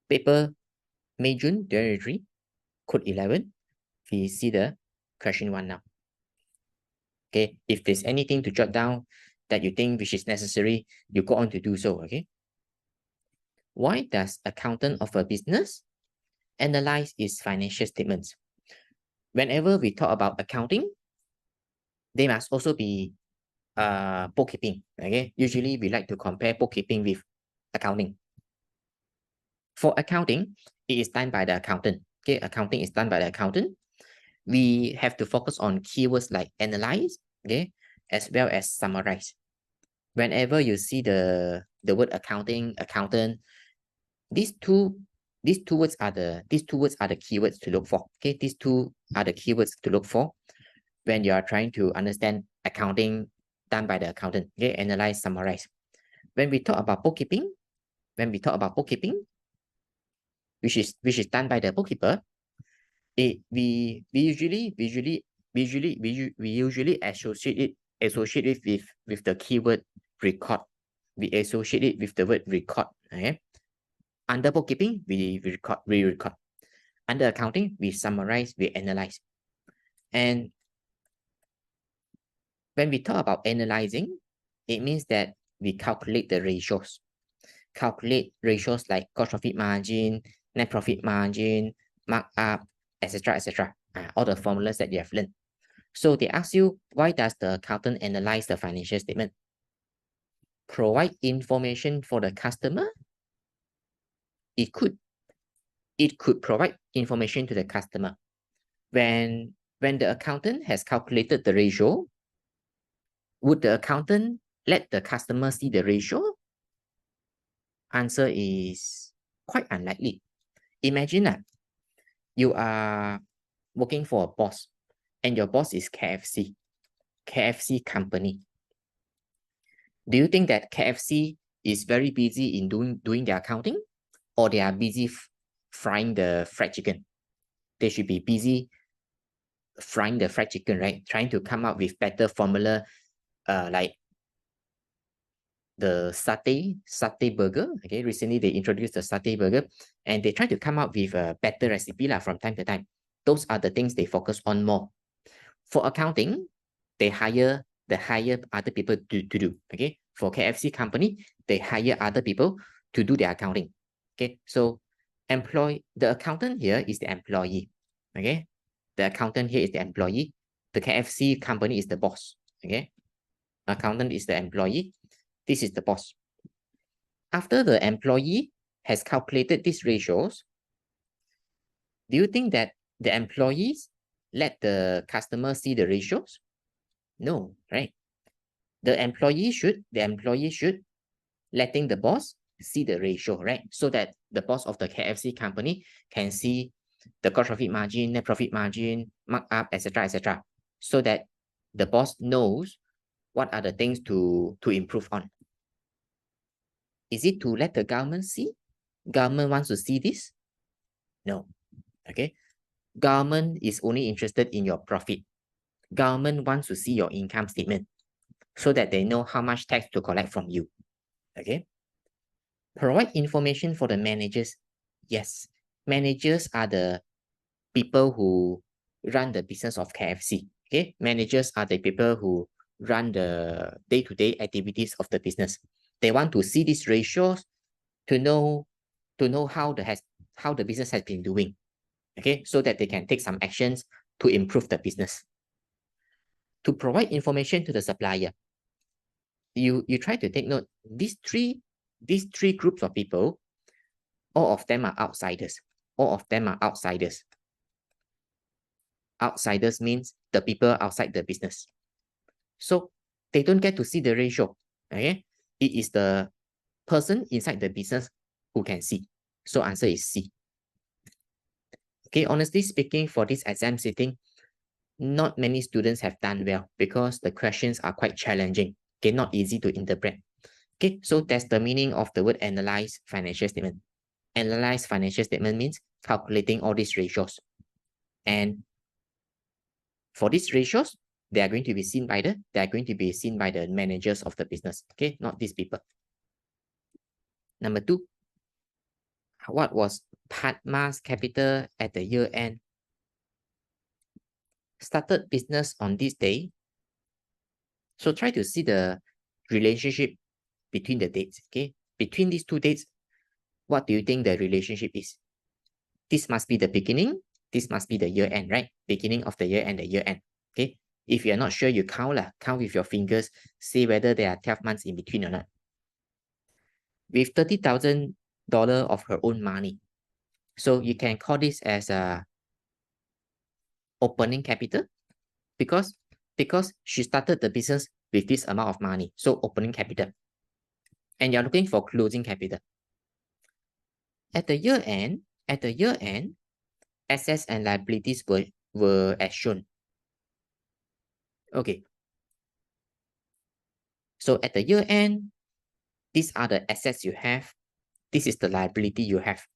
Paper May June 2023, Code 11. We see the question 1 now. Okay, if there's anything to jot down that you think which is necessary, you go on to do so. Okay. Why does accountant of a business analyze its financial statements? Whenever we talk about accounting, they must also be bookkeeping. Okay, usually we like to compare bookkeeping with accounting. For accounting, it is done by the accountant. Okay, accounting is done by the accountant. We have to focus on keywords like analyze, okay, as well as summarize. Whenever you see the word accounting, accountant, these two words are the keywords to look for. Okay, these two are the keywords to look for when you are trying to understand accounting done by the accountant. Okay, analyze, summarize. When we talk about bookkeeping, which is done by the bookkeeper, we usually associate it with the keyword record. We associate it with the word record. Okay. Under bookkeeping, we record. Under accounting, we summarize, we analyze. And when we talk about analyzing, it means that we calculate the ratios. Calculate ratios like gross profit margin, net profit margin, markup, etc., etc. All the formulas that you have learned. So they ask you, why does the accountant analyze the financial statement? Provide information for the customer? It could provide information to the customer. When the accountant has calculated the ratio, would the accountant let the customer see the ratio? Answer is quite unlikely. Imagine that you are working for a boss and your boss is KFC company. Do you think that KFC is very busy in doing their accounting, or they are busy frying the fried chicken? They should be busy frying the fried chicken, right? Trying to come up with better formula, like the satay burger. Okay, recently they introduced the satay burger, and they try to come up with a better recipe from time to time. Those are the things they focus on more. For accounting, they hire other people to do. Okay, for KFC company, they hire other people to do their accounting. Okay, so the accountant here is the employee. Okay, the accountant here is the employee. The KFC company is the boss. Okay, accountant is the employee. This is the boss. After the employee has calculated these ratios, do you think that the employees let the customer see the ratios? No, right? The employee should letting the boss see the ratio, right? So that the boss of the KFC company can see the gross profit margin, net profit margin, markup, etc., etc. So that the boss knows what are the things to improve on. Is it to let the government see? Government wants to see this? No. Okay. Government is only interested in your profit. Government wants to see your income statement so that they know how much tax to collect from you. Okay. Provide information for the managers. Yes. Managers are the people who run the business of KFC. Okay. Managers are the people who run the day-to-day activities of the business. They want to see these ratios to know how the business has been doing. Okay, so that they can take some actions to improve the business. To provide information to the supplier, you try to take note, these three groups of people, all of them are outsiders. Outsiders means the people outside the business. So they don't get to see the ratio. Okay, it is the person inside the business who can see. So answer is C. Okay, honestly speaking, for this exam sitting, not many students have done well because the questions are quite challenging. Okay, not easy to interpret. Okay, so that's the meaning of the word analyze financial statement. Analyze financial statement means calculating all these ratios. And for these ratios, they are going to be seen by the managers of the business. Okay, not these people. Number 2, What was Padma's capital at the year end? Started business on this day. So try to see the relationship between the dates. Okay, between these two dates, what do you think the relationship is? This must be the beginning. This must be the year end, right? Beginning of the year and the year end. Okay. If you're not sure, you count lah. Count with your fingers. See whether there are 12 months in between or not. With $30,000 of her own money. So you can call this as a opening capital because she started the business with this amount of money. So opening capital. And you're looking for closing capital. At the year end, assets and liabilities were as shown. Okay. So at the year end, these are the assets you have. This is the liability you have.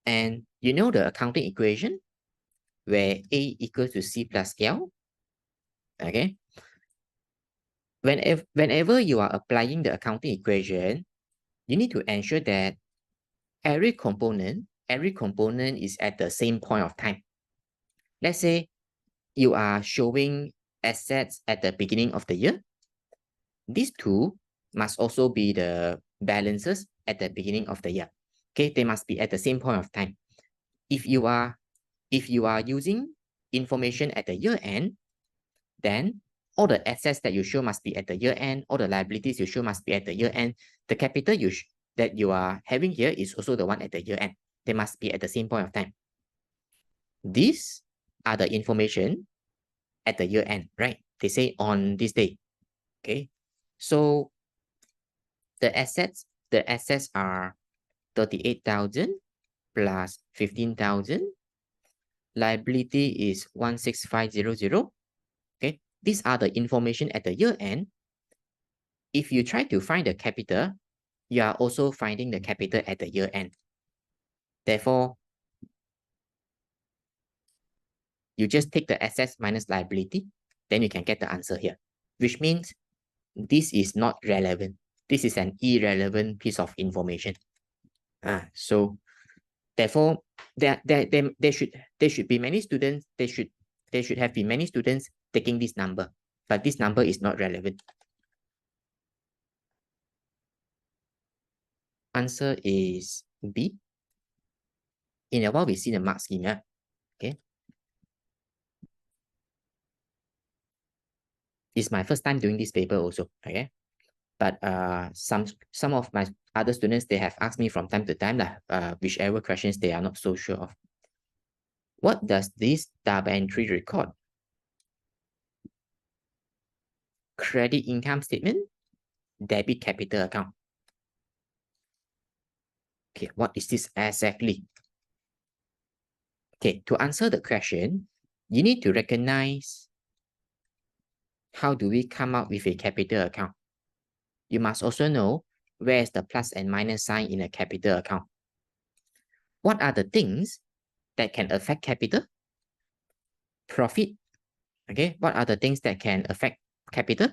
And you know the accounting equation where A equals to C plus L. Okay. Whenever you are applying the accounting equation, you need to ensure that every component is at the same point of time. Let's say you are showing assets at the beginning of the year. These two must also be the balances at the beginning of the year. Okay, they must be at the same point of time. If you are using information at the year end, then all the assets that you show must be at the year end, all the liabilities you show must be at the year end. The capital that you are having here is also the one at the year end. They must be at the same point of time. These are the information at the year end, right? They say on this day. Okay. So the assets are 38,000 plus 15,000. Liability is 16500. Okay. These are the information at the year end. If you try to find the capital, you are also finding the capital at the year end. Therefore, you just take the assets minus liability, then you can get the answer here, which means this is not relevant. This is an irrelevant piece of information. So therefore, there should be many students. There should have been many students taking this number, but this number is not relevant. Answer is B. In a while, we see the mark scheme. Yeah? Okay. It's my first time doing this paper also. Okay. But some of my other students, they have asked me from time to time whichever questions they are not so sure of. What does this double entry record? Credit income statement, debit capital account. Okay, what is this exactly? Okay, to answer the question, you need to recognize how do we come up with a capital account. You must also know where is the plus and minus sign in a capital account. What are the things that can affect capital? Profit. Okay, what are the things that can affect capital?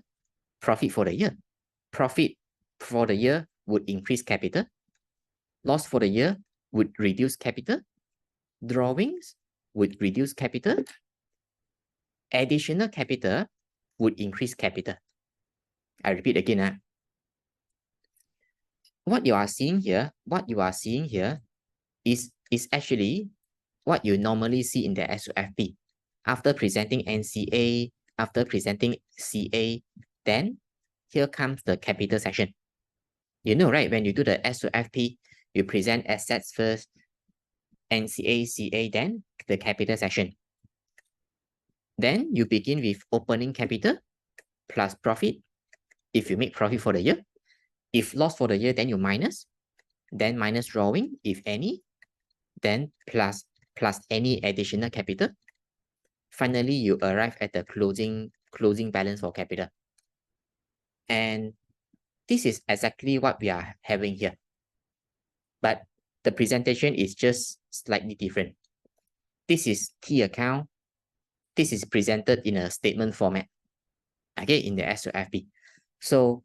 Profit for the year. Profit for the year would increase capital. Loss for the year would reduce capital. Drawings would reduce capital. Additional capital would increase capital. I repeat again. What you are seeing here is actually what you normally see in the SOFP. After presenting NCA, after presenting CA, then here comes the capital section. You know, right? When you do the SOFP, you present assets first, NCA, CA, then the capital section. Then you begin with opening capital plus profit. If you make profit for the year, if loss for the year, then you minus, then minus drawing, if any, then plus any additional capital. Finally, you arrive at the closing balance for capital. And this is exactly what we are having here. But the presentation is just slightly different. This is T account. This is presented in a statement format. Okay, in the SOFP. So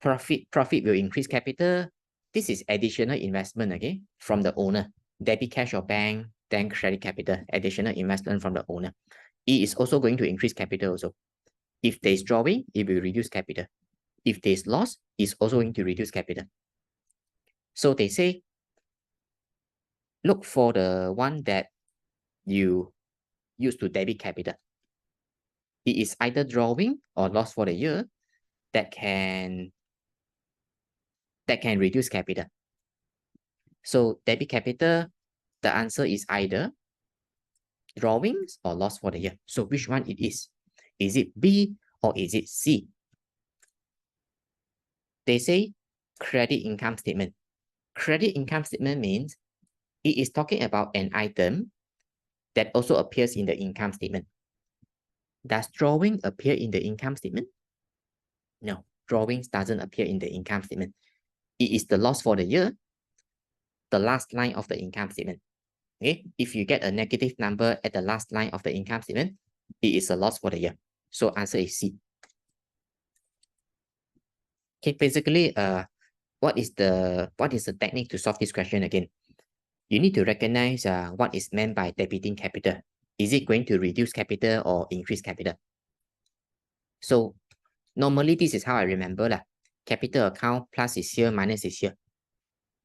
profit will increase capital, This is additional investment, okay, from the owner. Debit cash or bank, then credit capital, additional investment from the owner. It is also going to increase capital also. If there is drawing, it will reduce capital. If there is loss, it's also going to reduce capital. So they say, look for the one that you use to debit capital. It is either drawing or loss for the year that can reduce capital. So debit capital, the answer is either drawings or loss for the year. So which one it is? Is it B or is it C? They say credit income statement. Credit income statement means it is talking about an item that also appears in the income statement. Does drawing appear in the income statement? No, drawings doesn't appear in the income statement. It is the loss for the year, the last line of the income statement. Okay, if you get a negative number at the last line of the income statement, it is a loss for the year. So answer is C. Okay, basically, what is the technique to solve this question again? You need to recognize what is meant by debiting capital. Is it going to reduce capital or increase capital? So normally this is how I remember lah. Capital account plus is here, minus is here.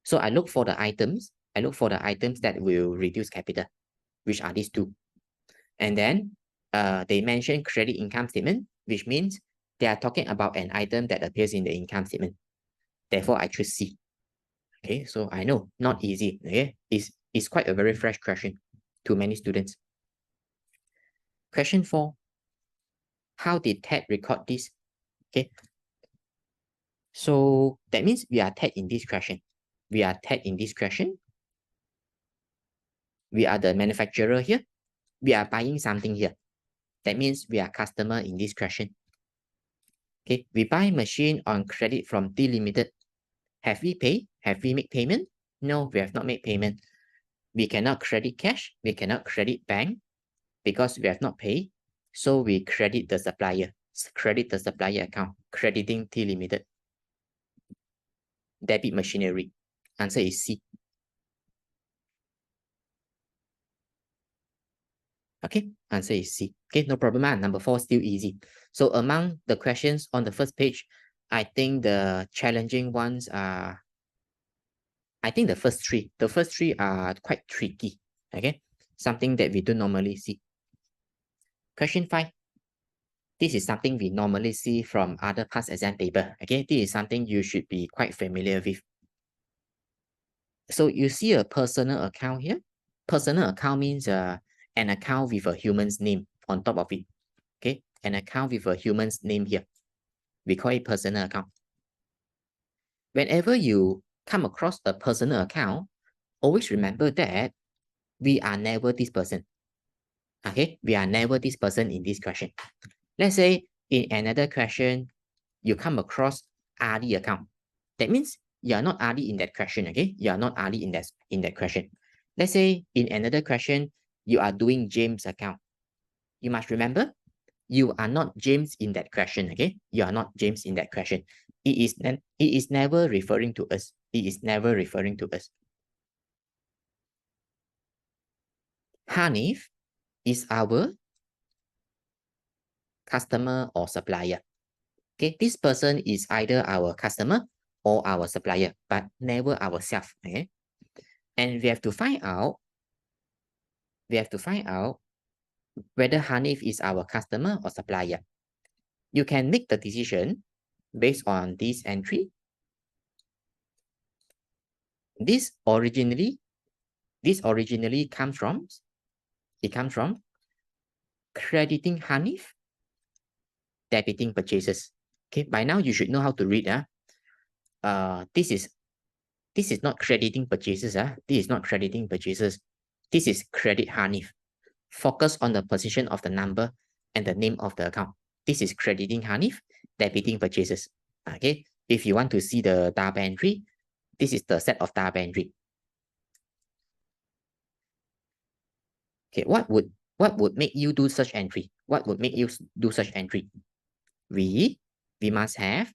So I look for the items. I look for the items that will reduce capital, which are these two. And then they mention credit income statement, which means they are talking about an item that appears in the income statement. Therefore, I choose C. Okay, so I know, not easy. Okay, it's quite a very fresh question to many students. Question 4. How did Ted record this? Okay, so that means we are Ted in this question. We are Ted in this question. We are the manufacturer here. We are buying something here. That means we are customer in this question. Okay, we buy machine on credit from D Limited. Have we paid? Have we made payment? No, we have not made payment. We cannot credit cash. We cannot credit bank because we have not paid. So we credit the supplier. Credit the supplier account. Crediting T Limited. Debit machinery. Answer is C. Okay, answer is C. Okay, no problem. Number 4 still easy. So among the questions on the first page, I think the challenging ones are, I think the first three are quite tricky. Okay, something that we don't normally see. Question 5. This is something we normally see from other past exam paper. Okay, this is something you should be quite familiar with. So you see a personal account here. Personal account means an account with a human's name on top of it. Okay, an account with a human's name here. We call it personal account. Whenever you come across a personal account, always remember that we are never this person. Okay, we are never this person in this question. Let's say in another question, you come across Ali account. That means you are not Ali in that question, okay? You are not Ali in that question. Let's say in another question, you are doing James account. You must remember, you are not James in that question, okay? You are not James in that question. It is never referring to us. It is never referring to us. Hanif is our customer or supplier. Okay, this person is either our customer or our supplier, but never ourselves. Okay, and we have to find out whether Hanif is our customer or supplier. You can make the decision based on this entry. This originally comes from crediting Hanif, debiting purchases. Okay, by now you should know how to read. This is not crediting purchases. This is not crediting purchases. This is credit Hanif. Focus on the position of the number and the name of the account. This is crediting Hanif, debiting purchases. Okay, if you want to see the double entry, this is the set of double entry. Okay, what would make you do such entry? What would make you do such entry? We must have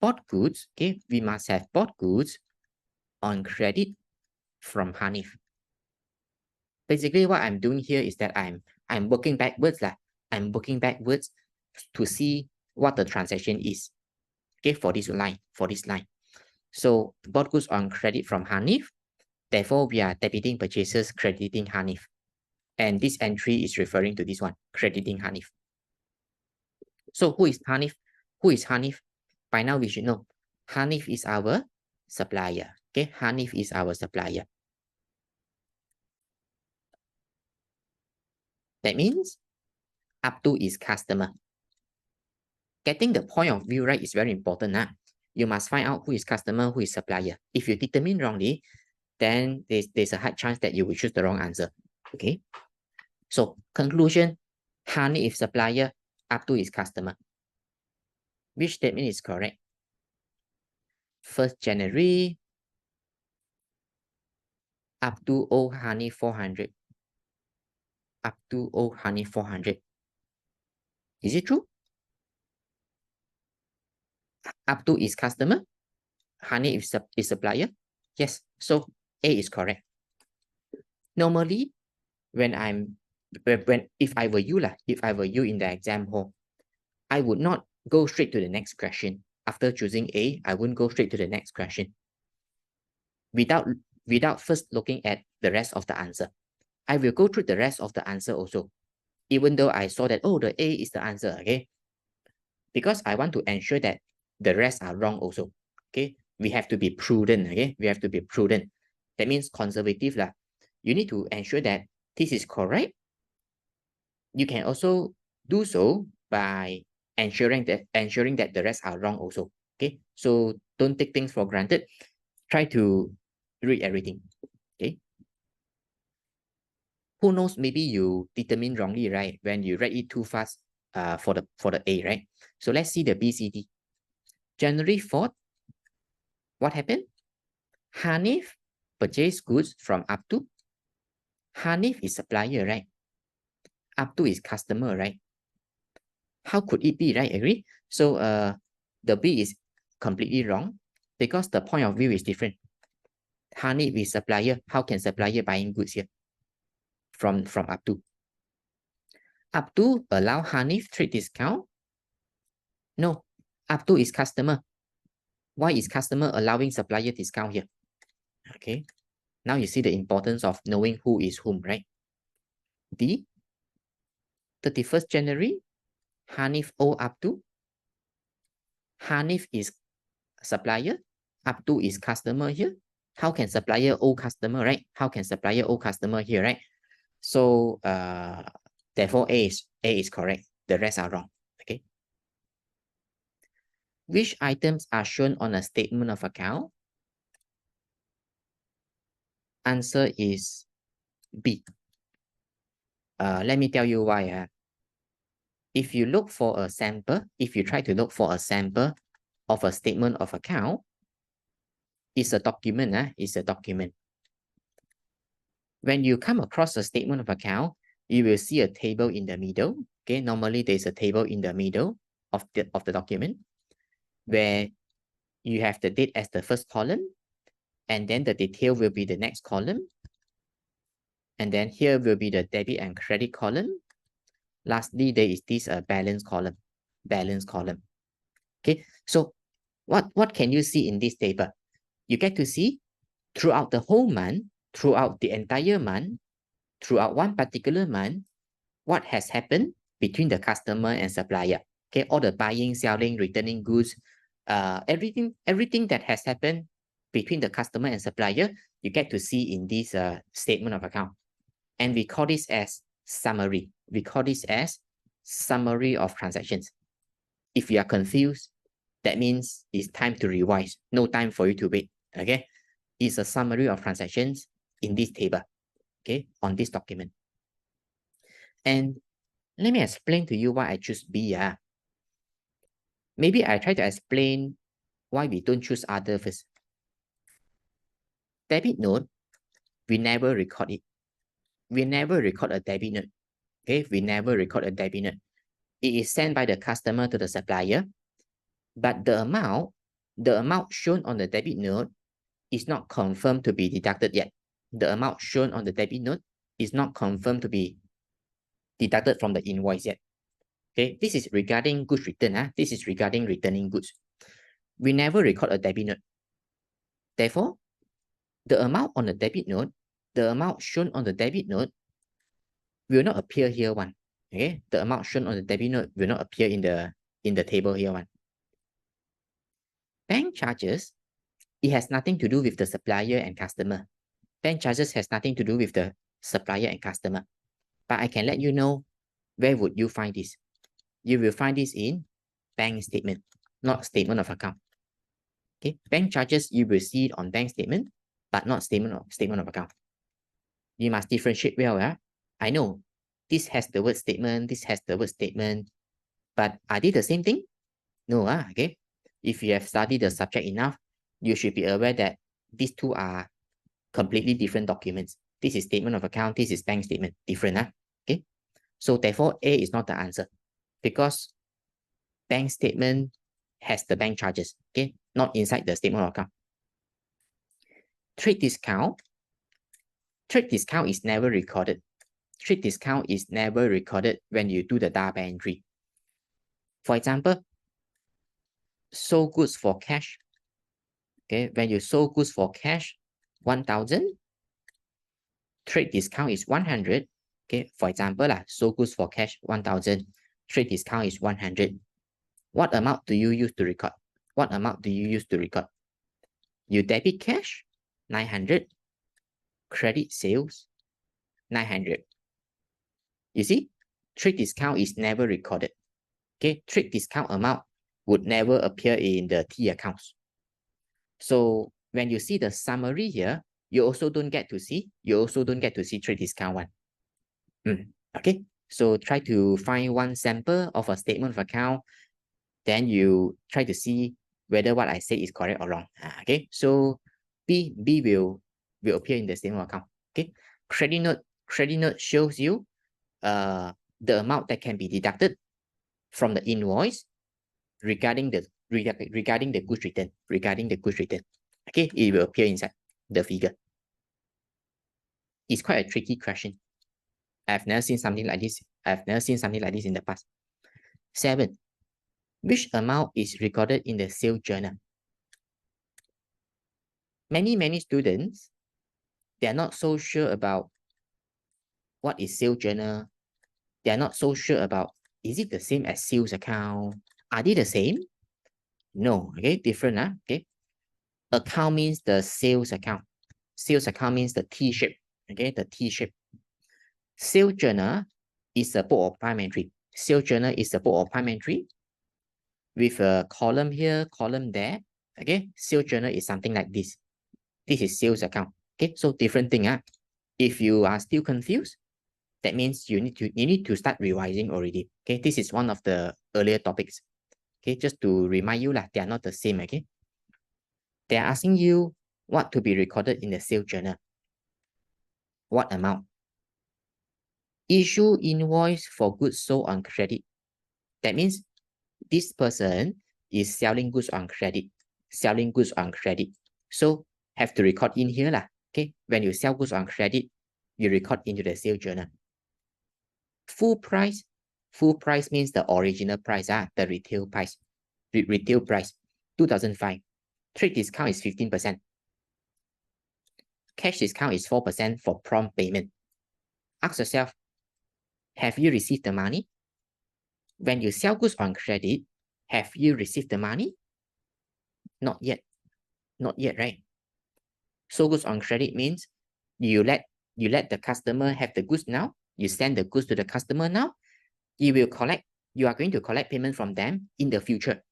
bought goods, okay, we must have bought goods on credit from Hanif. Basically, what I'm doing here is that I'm working backwards. I'm working backwards to see what the transaction is. Okay, for this line. So bought goods on credit from Hanif. Therefore, we are debiting purchases, crediting Hanif. And this entry is referring to this one, crediting Hanif. So who is Hanif? Who is Hanif? By now we should know. Hanif is our supplier. Okay, Hanif is our supplier. That means up to is customer. Getting the point of view right is very important. You must find out who is customer, who is supplier. If you determine wrongly, then there's a high chance that you will choose the wrong answer. Okay. So conclusion, Hanif is supplier, up to is customer. Which statement is correct? 1st January, up to old Hanif 400. Up to old Hanif 400. Is it true? Up to is customer. Hanif is supplier. Yes. So A is correct. Normally, if I were you in the exam hall, I would not go straight to the next question. After choosing A, I wouldn't go straight to the next question without first looking at the rest of the answer. I will go through the rest of the answer also, even though I saw that, oh, the A is the answer, okay? Because I want to ensure that the rest are wrong also, okay? We have to be prudent, okay? We have to be prudent. That means conservative lah. You need to ensure that this is correct. You can also do so by ensuring that the rest are wrong also, okay? So don't take things for granted. Try to read everything, okay? Who knows, maybe you determine wrongly, right? When you read it too fast for the A, right? So let's see the BCD. January 4th, what happened? Hanif purchased goods from up to. Hanif is supplier, right? Up to is customer, right? How could it be, right? Agree? So the B is completely wrong because the point of view is different. Hanif is supplier. How can supplier buying goods here? From up to. Up to allow Hanif trade discount? No, up to is customer. Why is customer allowing supplier discount here? Okay, now you see the importance of knowing who is whom, right? D, 31st January, Hanif owe up to. Hanif is supplier, up to is customer here. How can supplier owe customer, right? How can supplier owe customer here, right? So therefore A is correct. The rest are wrong. Okay. Which items are shown on a statement of account? Answer is B. Let me tell you why. If you look for a sample, if you try to look for a sample of a statement of account, it's a document. It's a document. When you come across a statement of account, you will see a table in the middle. Okay, normally there's a table in the middle of the document where you have the date as the first column, and then the detail will be the next column. And then here will be the debit and credit column. Lastly, there is this balance column. Okay, so what can you see in this table? You get to see throughout the whole month, throughout the entire month, throughout one particular month, what has happened between the customer and supplier. Okay, all the buying, selling, returning goods, everything that has happened between the customer and supplier, you get to see in this statement of account. And we call this as summary. We call this as summary of transactions. If you are confused, that means it's time to revise. No time for you to wait. Okay, it's a summary of transactions in this table. Okay, on this document. And let me explain to you why I choose B. Maybe I try to explain why we don't choose other first. Debit note, we never record it. We never record a debit note. Okay, we never record a debit note. It is sent by the customer to the supplier, but the amount the amount shown on the debit note is not confirmed to be deducted yet. The amount shown on the debit note is not confirmed to be deducted from the invoice yet. Okay, this is regarding goods return. This is regarding returning goods. We never record a debit note. Therefore, the amount on the debit note, the amount shown on the debit note will not appear here one. Okay, the amount shown on the debit note will not appear in the table here one. Bank charges, it has nothing to do with the supplier and customer. Bank charges has nothing to do with the supplier and customer. But I can let you know, where would you find this? You will find this in bank statement, not statement of account. Okay, bank charges you will see it on bank statement, but not statement of account. You must differentiate well. I know this has the word statement, this has the word statement, but are they the same thing? No. Okay. If you have studied the subject enough, you should be aware that these two are completely different documents. This is statement of account, this is bank statement, different. Okay. So therefore, A is not the answer, because bank statement has the bank charges, okay, not inside the statement of account. Trade discount is never recorded. Trade discount is never recorded when you do the data entry. For example, sold goods for cash. Okay, when you sold goods for cash, 1,000. Trade discount is 100. Okay, for example, sold goods for cash 1,000. Trade discount is 100. What amount do you use to record? What amount do you use to record? You debit cash, 900. Credit sales, 900. You see, trade discount is never recorded. Okay, trade discount amount would never appear in the T accounts. So when you see the summary here, you also don't get to see trade discount one. Okay, so try to find one sample of a statement of account, then you try to see whether what I say is correct or wrong. Okay, so B will appear in the statement of account. Okay, credit note shows you the amount that can be deducted from the invoice regarding the goods return. Okay, it will appear inside the figure. It's quite a tricky question. I've never seen something like this. In the past. 7. Which amount is recorded in the sales journal? Many students, they are not so sure about what is sales journal. They are not so sure about, is it the same as sales account? Are they the same? No. Okay, different. Okay. Account means the sales account. Sales account means the T shape. Okay, the T shape. Sales journal is a book of prime entry. Sales journal is a book of prime entry with a column here, column there. Okay, sales journal is something like this. This is sales account. Okay, so different thing. If you are still confused, that means you need to start revising already. Okay, this is one of the earlier topics. Okay, just to remind you, they are not the same. Okay, they are asking you what to be recorded in the sales journal. What amount? Issue invoice for goods sold on credit. That means this person is selling goods on credit. So have to record in here. Okay, when you sell goods on credit, you record into the sales journal. Full price. Full price means the original price, the retail price. Retail price, 2005. Trade discount is 15%. Cash discount is 4% for prompt payment. Ask yourself, have you received the money? When you sell goods on credit, have you received the money? Not yet. Not yet, right? So goods on credit means you let the customer have the goods now. You send the goods to the customer now. You are going to collect payment from them in the future.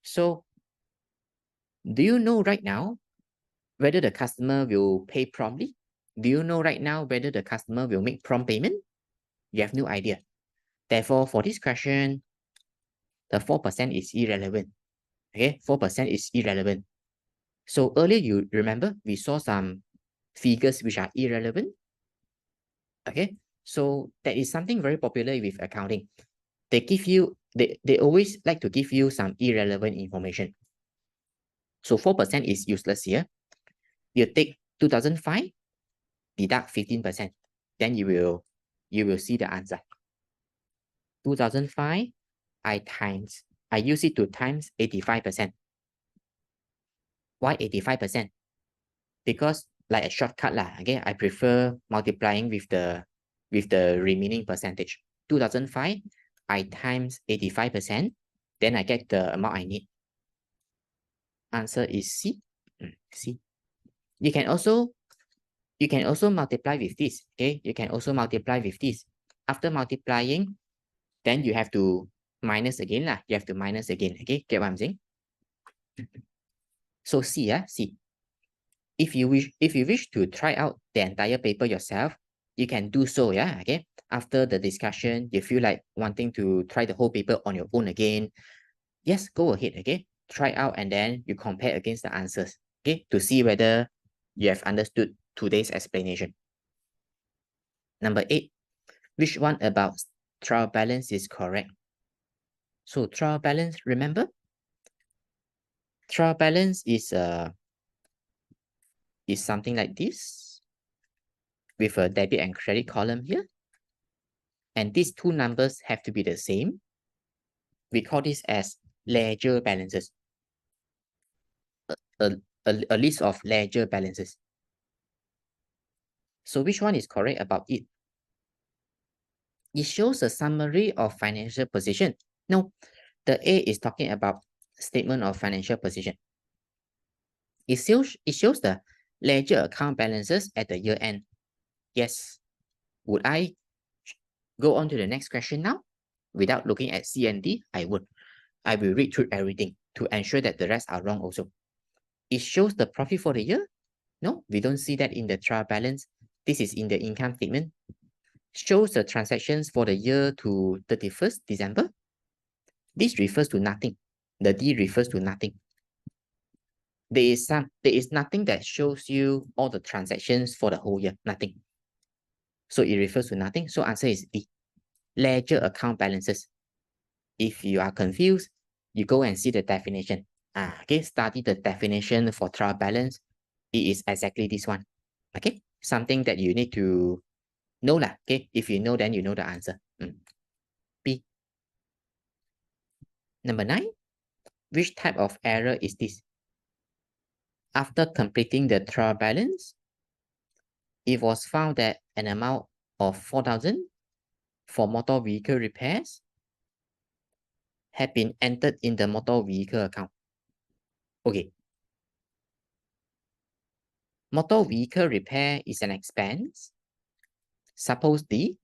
So do you know right now whether the customer will pay promptly? Do you know right now whether the customer will make prompt payment? You have no idea. Therefore, for this question, the 4% is irrelevant. Okay, 4% is irrelevant. So earlier, you remember, we saw some figures which are irrelevant. Okay, so that is something very popular with accounting. They always like to give you some irrelevant information. So 4% is useless here. You take 2005, deduct 15%. Then you will see the answer. 2005, I use it to times 85%. Why 85%? Because like a shortcut lah, okay, I prefer multiplying with the remaining percentage. 2005, I times 85%, then I get the amount I need. Answer is C. C. You can also multiply with this, okay? You can also multiply with this. After multiplying, then you have to minus again lah. You have to minus again, okay? Get what I'm saying? So C, C. If you wish to try out the entire paper yourself, you can do so, yeah, okay? After the discussion, you feel like wanting to try the whole paper on your own again, yes, go ahead, okay? Try out and then you compare against the answers, okay? To see whether you have understood today's explanation. Number 8, which one about trial balance is correct? So trial balance, remember? Trial balance is something like this with a debit and credit column here. And these two numbers have to be the same. We call this as ledger balances. A list of ledger balances. So which one is correct about it? It shows a summary of financial position. No, the A is talking about statement of financial position. It shows the ledger account balances at the year end. Yes. Would I go on to the next question now? Without looking at C and D, I would. I will read through everything to ensure that the rest are wrong also. It shows the profit for the year. No, we don't see that in the trial balance. This is in the income statement. Shows the transactions for the year to 31st December. This refers to nothing. The D refers to nothing. There is nothing that shows you all the transactions for the whole year. Nothing. So it refers to nothing. So answer is D. Ledger account balances. If you are confused, you go and see the definition. Okay, study the definition for trial balance. It is exactly this one. Okay, something that you need to know lah. Okay, if you know, then you know the answer. B. Number 9, which type of error is this? After completing the trial balance, it was found that an amount of 4,000 for motor vehicle repairs had been entered in the motor vehicle account. Okay. Motor vehicle repair is an expense. Supposedly,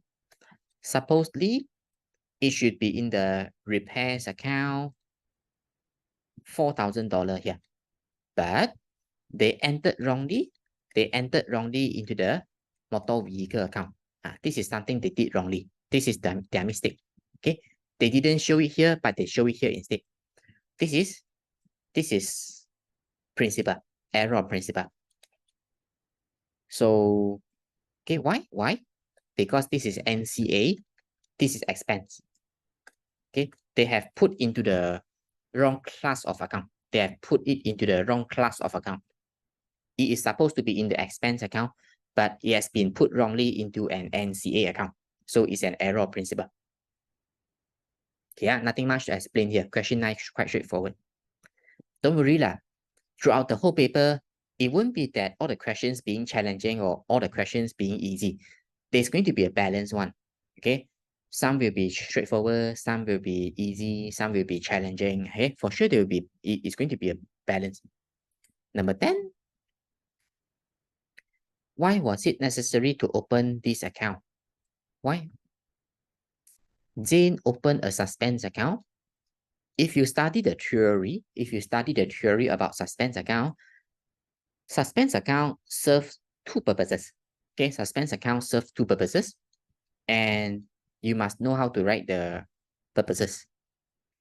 it should be in the repairs account, $4,000 here. But they entered wrongly. They entered wrongly into the motor vehicle account. This is something they did wrongly. This is their mistake. Okay, they didn't show it here, but they show it here instead. This is principle, error of principle. So, okay, why? Because this is NCA, this is expense. Okay, they have put into the wrong class of account. They have put it into the wrong class of account. It is supposed to be in the expense account, but it has been put wrongly into an NCA account. So it's an error of principle. Okay, nothing much to explain here. Question 9 is quite straightforward. Don't worry lah. Throughout the whole paper, it won't be that all the questions being challenging or all the questions being easy. There's going to be a balanced one. Okay, some will be straightforward, some will be easy, some will be challenging. Okay, for sure there will be. It's going to be a balance. Number 10. Why was it necessary to open this account? Why? Jane opened a suspense account. If you study the theory about suspense account serves two purposes. Okay, suspense account serves two purposes, and you must know how to write the purposes.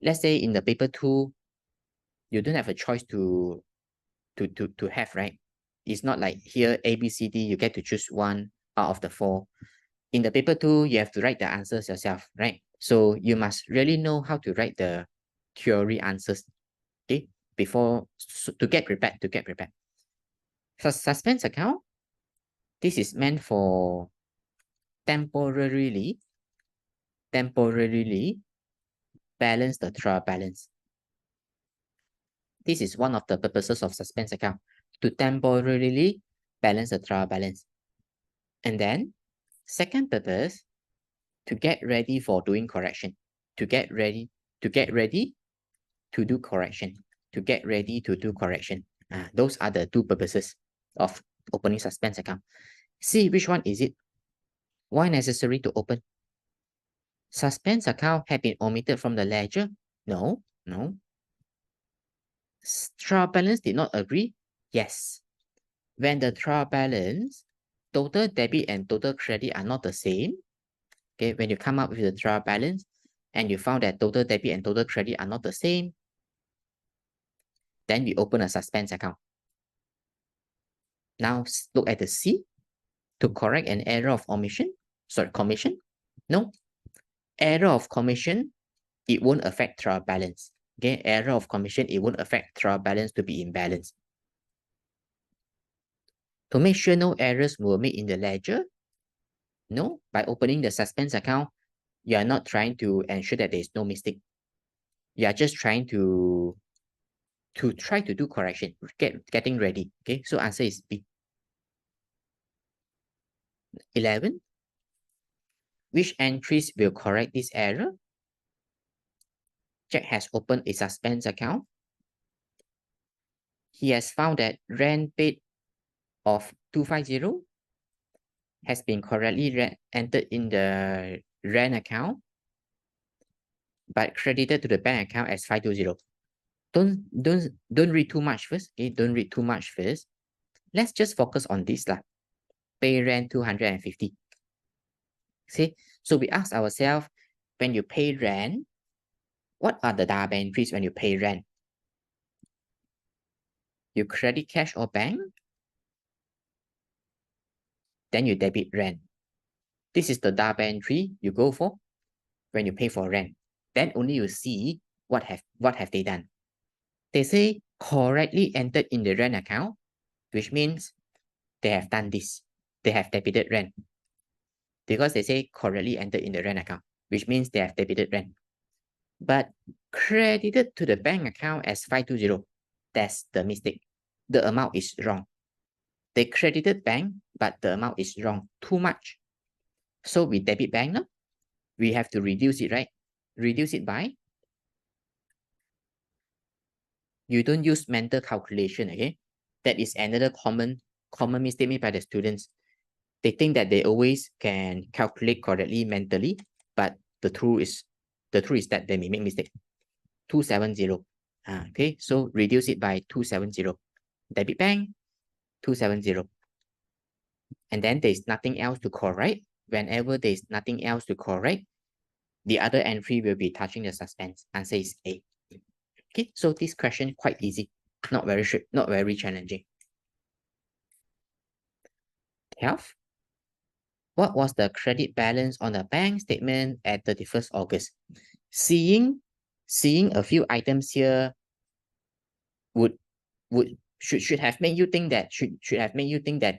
Let's say in the paper 2, you don't have a choice to have, right? It's not like here A, B, C, D, you get to choose one out of the 4. In the paper 2, you have to write the answers yourself, right? So you must really know how to write the theory answers. Okay, before to get prepared. Suspense account, this is meant for temporarily balance the trial balance. This is one of the purposes of suspense account, to temporarily balance the trial balance. And then second purpose, to get ready for doing correction, to get ready to do correction, those are the two purposes of opening suspense account. See which one is it? Why necessary to open? Suspense account have been omitted from the ledger? No. Trial balance did not agree? Yes. When the trial balance, total debit and total credit are not the same, okay, when you come up with the trial balance and you found that total debit and total credit are not the same, then we open a suspense account. Now look at the C. To correct an error of commission. No. Error of commission, it won't affect trial balance. Okay, error of commission, it won't affect trial balance to be imbalanced. To make sure no errors were made in the ledger, no, by opening the suspense account, you are not trying to ensure that there is no mistake. You are just trying to try to do correction, getting ready. Okay, so answer is B. 11. Which entries will correct this error? Jack has opened a suspense account. He has found that rent paid of 250 has been correctly entered in the rent account, but credited to the bank account as 520. Don't read too much first. Okay, don't read too much first. Let's just focus on this lah. Pay rent 250. See, so we ask ourselves, when you pay rent, what are the double entries when you pay rent? You credit cash or bank, then you debit rent. This is the double entry you go for when you pay for rent. Then only you see what have they done. They say correctly entered in the rent account, which means they have done this. They have debited rent. Because they say correctly entered in the rent account, which means they have debited rent. But credited to the bank account as 520, that's the mistake. The amount is wrong. They credited bank, but the amount is wrong, too much. So we debit bank, no? We have to reduce it, right? Reduce it by, you don't use mental calculation, okay? That is another common mistake made by the students. They think that they always can calculate correctly mentally, but the truth is that they may make mistake. 270. Okay, so reduce it by 270. Debit bank, 270. And then there's nothing else to correct. Whenever there's nothing else to correct, the other entry will be touching the suspense. Answer is A. Okay, so this question quite easy, not very challenging. 12. What was the credit balance on the bank statement at 31st August? Seeing a few items here should have made you think that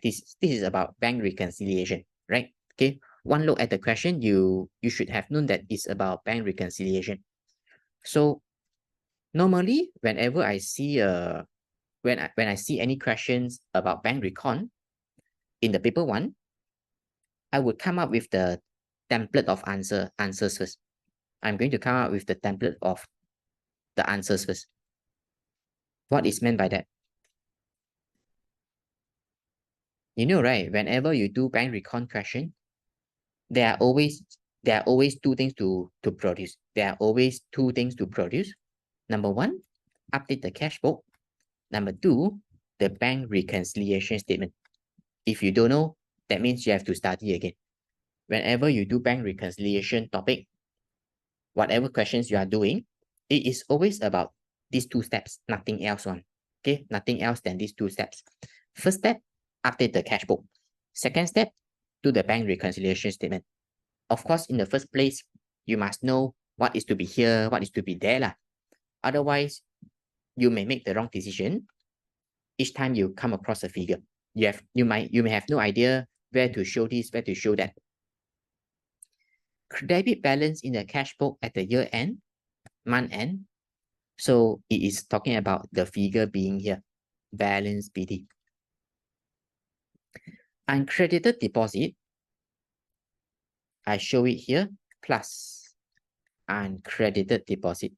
this is about bank reconciliation, right? Okay, one look at the question, you should have known that it's about bank reconciliation. So normally, whenever I see when I see any questions about bank recon in the paper 1, I would come up with the template of answers first. I'm going to come up with the template of the answers first. What is meant by that? You know, right? Whenever you do bank recon question, there are always two things to produce. There are always two things to produce. Number 1, update the cash book. Number 2, the bank reconciliation statement. If you don't know, that means you have to study again. Whenever you do bank reconciliation topic, whatever questions you are doing, it is always about these 2 steps, nothing else on. Okay, nothing else than these 2 steps. First step, update the cash book. Second step, do the bank reconciliation statement. Of course, in the first place, you must know what is to be here, what is to be there lah. Otherwise, you may make the wrong decision each time you come across a figure. You may have no idea where to show this, where to show that. Debit balance in the cash book at the year end, month end. So it is talking about the figure being here, balance BD. Uncredited deposit, I show it here, plus uncredited deposit.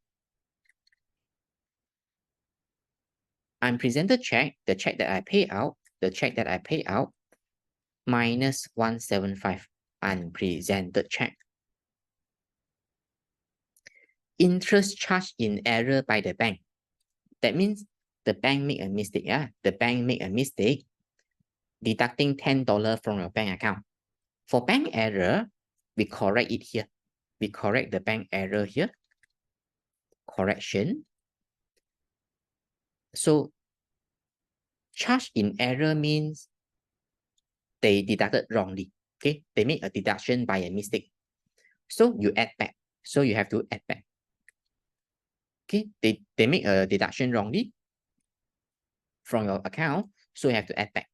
Unpresented check, the check that I pay out, minus 175, unpresented check. Interest charged in error by the bank. That means the bank make a mistake. Yeah, the bank make a mistake, deducting $10 from your bank account. For bank error, we correct it here. We correct the bank error here. Correction. So charge in error means they deducted wrongly. Okay, they make a deduction by a mistake. So you add back. So you have to add back. Okay, they make a deduction wrongly from your account, so you have to add back.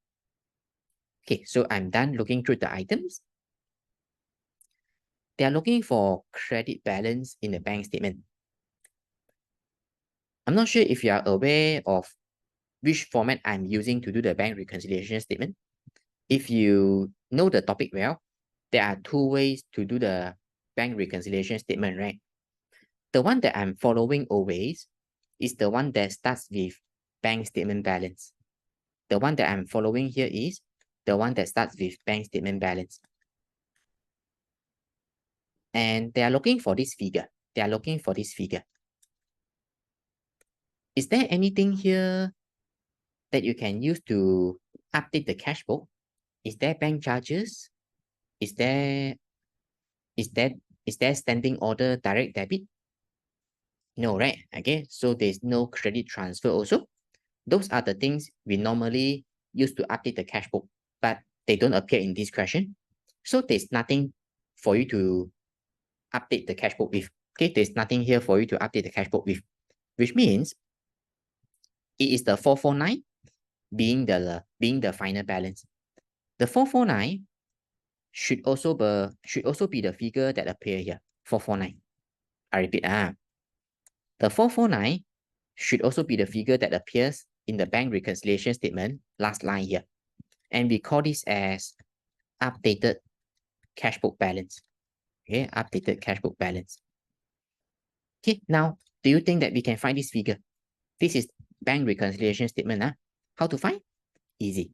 Okay, so I'm done looking through the items. They are looking for credit balance in the bank statement. I'm not sure if you are aware of which format I'm using to do the bank reconciliation statement. If you know the topic well, there are two ways to do the bank reconciliation statement, right? The one that I'm following always is the one that starts with bank statement balance. The one that I'm following here is the one that starts with bank statement balance. And they are looking for this figure. They are looking for this figure. Is there anything here that you can use to update the cash book? Is there bank charges? Is there standing order direct debit? No, right? Okay, so there's no credit transfer also. Those are the things we normally use to update the cash book, but they don't appear in this question. So there's nothing for you to update the cash book with. Okay, there's nothing here for you to update the cash book with, which means it is the 449 being the final balance. The 449 should also be the figure that appear here, 449. I repeat, the 449 should also be the figure that appears in the bank reconciliation statement, last line here. And we call this as updated cash book balance. Okay, updated cash book balance. Okay, now, do you think that we can find this figure? This is bank reconciliation statement. How to find? Easy.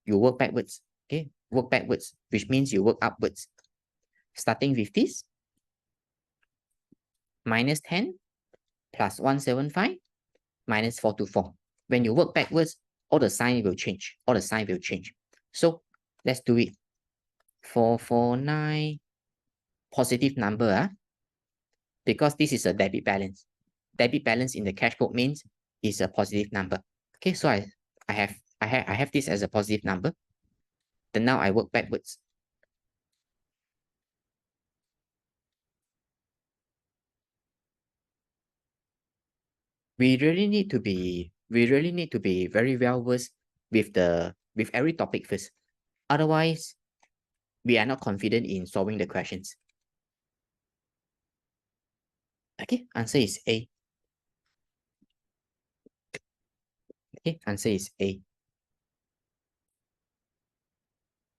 You work backwards. Okay, work backwards, which means you work upwards. Starting with this, minus 10 plus 175 minus 424. When you work backwards, all the sign will change. All the sign will change. So let's do it. 449 positive number, because this is a debit balance. Debit balance in the cash book means it's a positive number. Okay, so I have this as a positive number. Then now I work backwards. We really need to be very well versed with every topic first. Otherwise, we are not confident in solving the questions. Okay, answer is A. Okay, answer is A.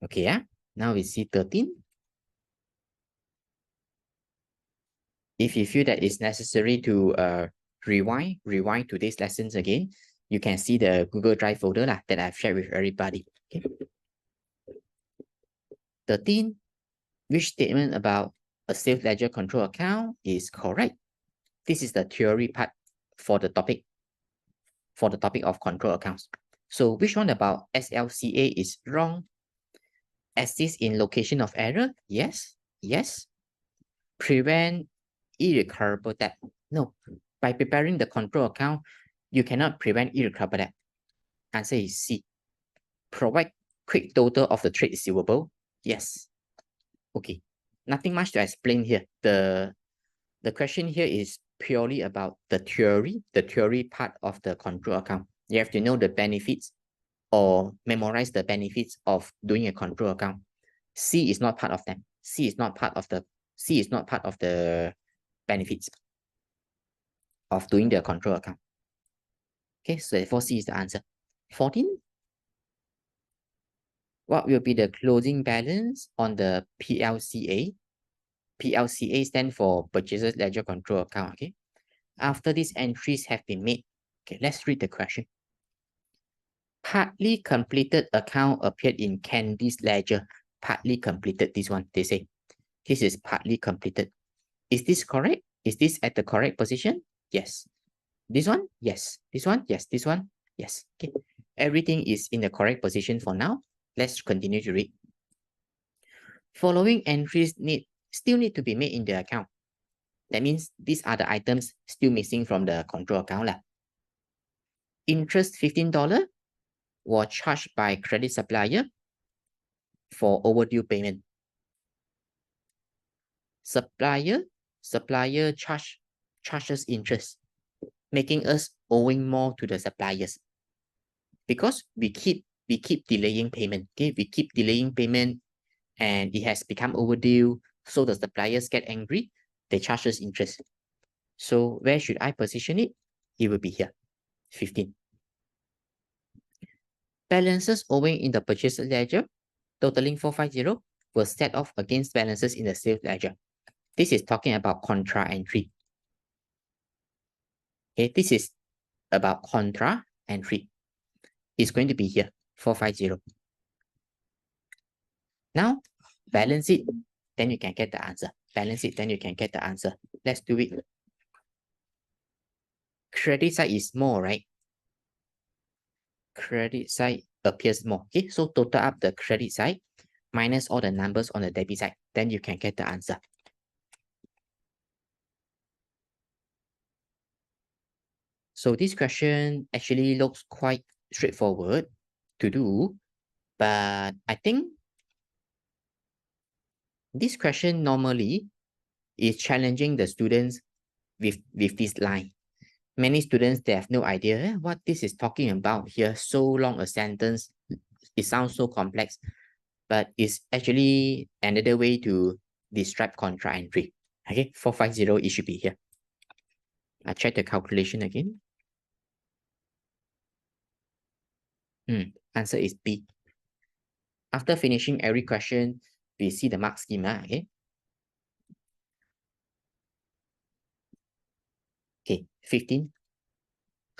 Okay, now we see 13. If you feel that it's necessary to rewind today's lessons again, you can see the Google Drive folder that I've shared with everybody. Okay. 13, which statement about a safe ledger control account is correct? This is the theory part for the topic of control accounts. So which one about SLCA is wrong? Assist in location of error? Yes. Yes. Prevent irrecoverable debt? No. By preparing the control account, you cannot prevent irrecoverable debt. Answer is C. Provide quick total of the trade receivable? Yes. Okay. Nothing much to explain here. The question here is purely about the theory part of the control account. You have to know the benefits or memorize the benefits of doing a control account. C is not part of them. C is not part of the benefits of doing the control account. Okay, so therefore C is the answer. 14. What will be the closing balance on the PLCA? PLCA stands for Purchases Ledger Control Account. Okay, after these entries have been made, okay, let's read the question. Partly completed account appeared in Candy's ledger. Partly completed, this one, they say. This is partly completed. Is this correct? Is this at the correct position? Yes. This one? Yes. This one? Yes. This one? Yes. Okay. Everything is in the correct position for now. Let's continue to read. Following entries still need to be made in the account. That means these are the items still missing from the control account. Interest $15 was charged by credit supplier for overdue payment. Supplier charges interest, making us owing more to the suppliers because we keep delaying payment. Okay, we keep delaying payment and it has become overdue. So the suppliers get angry, they charge us interest. So where should I position it? It will be here, 15. Balances owing in the purchase ledger totaling 450 were set off against balances in the sales ledger. This is talking about contra entry. Okay, this is about contra entry. It's going to be here, 450. Now, balance it, then you can get the answer. Balance it, then you can get the answer. Let's do it. Credit side is more, right? Credit side appears more. Okay, so total up the credit side minus all the numbers on the debit side. Then you can get the answer. So this question actually looks quite straightforward to do, but I think this question normally is challenging the students with this line. Many students, they have no idea what this is talking about here. So long a sentence, it sounds so complex, but it's actually another way to describe contra entry. Okay, 450, it should be here. I check the calculation again. Answer is B. After finishing every question, we see the mark schema. Okay, 15.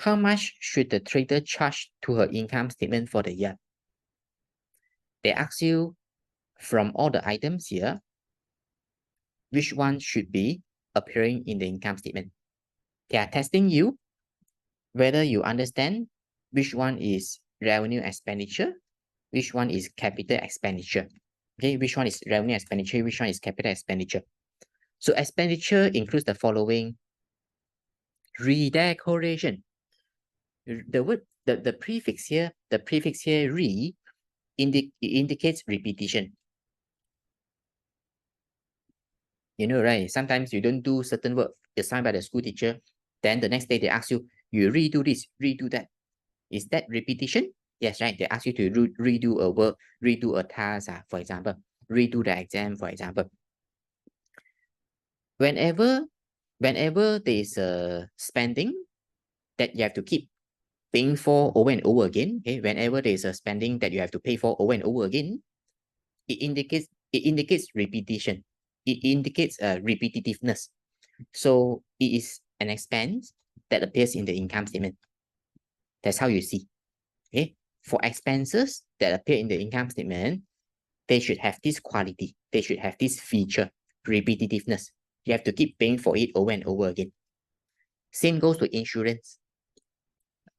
How much should the trader charge to her income statement for the year? They ask you from all the items here, which one should be appearing in the income statement. They are testing you whether you understand which one is revenue expenditure, which one is capital expenditure. Okay, which one is revenue expenditure, which one is capital expenditure. So expenditure includes the following: redecoration. The word, the prefix here, re, indicates repetition. You know, right? Sometimes you don't do certain work assigned by the school teacher. Then the next day they ask you, you redo this, redo that. Is that repetition? Yes, right. They ask you to redo a work, redo a task, for example, redo the exam, for example. Whenever there's a spending that you have to keep paying for over and over again, okay, whenever there's a spending that you have to pay for over and over again, it indicates repetition. It indicates repetitiveness. So it is an expense that appears in the income statement. That's how you see. Okay. For expenses that appear in the income statement, they should have this quality. They should have this feature, repetitiveness. You have to keep paying for it over and over again. Same goes to insurance.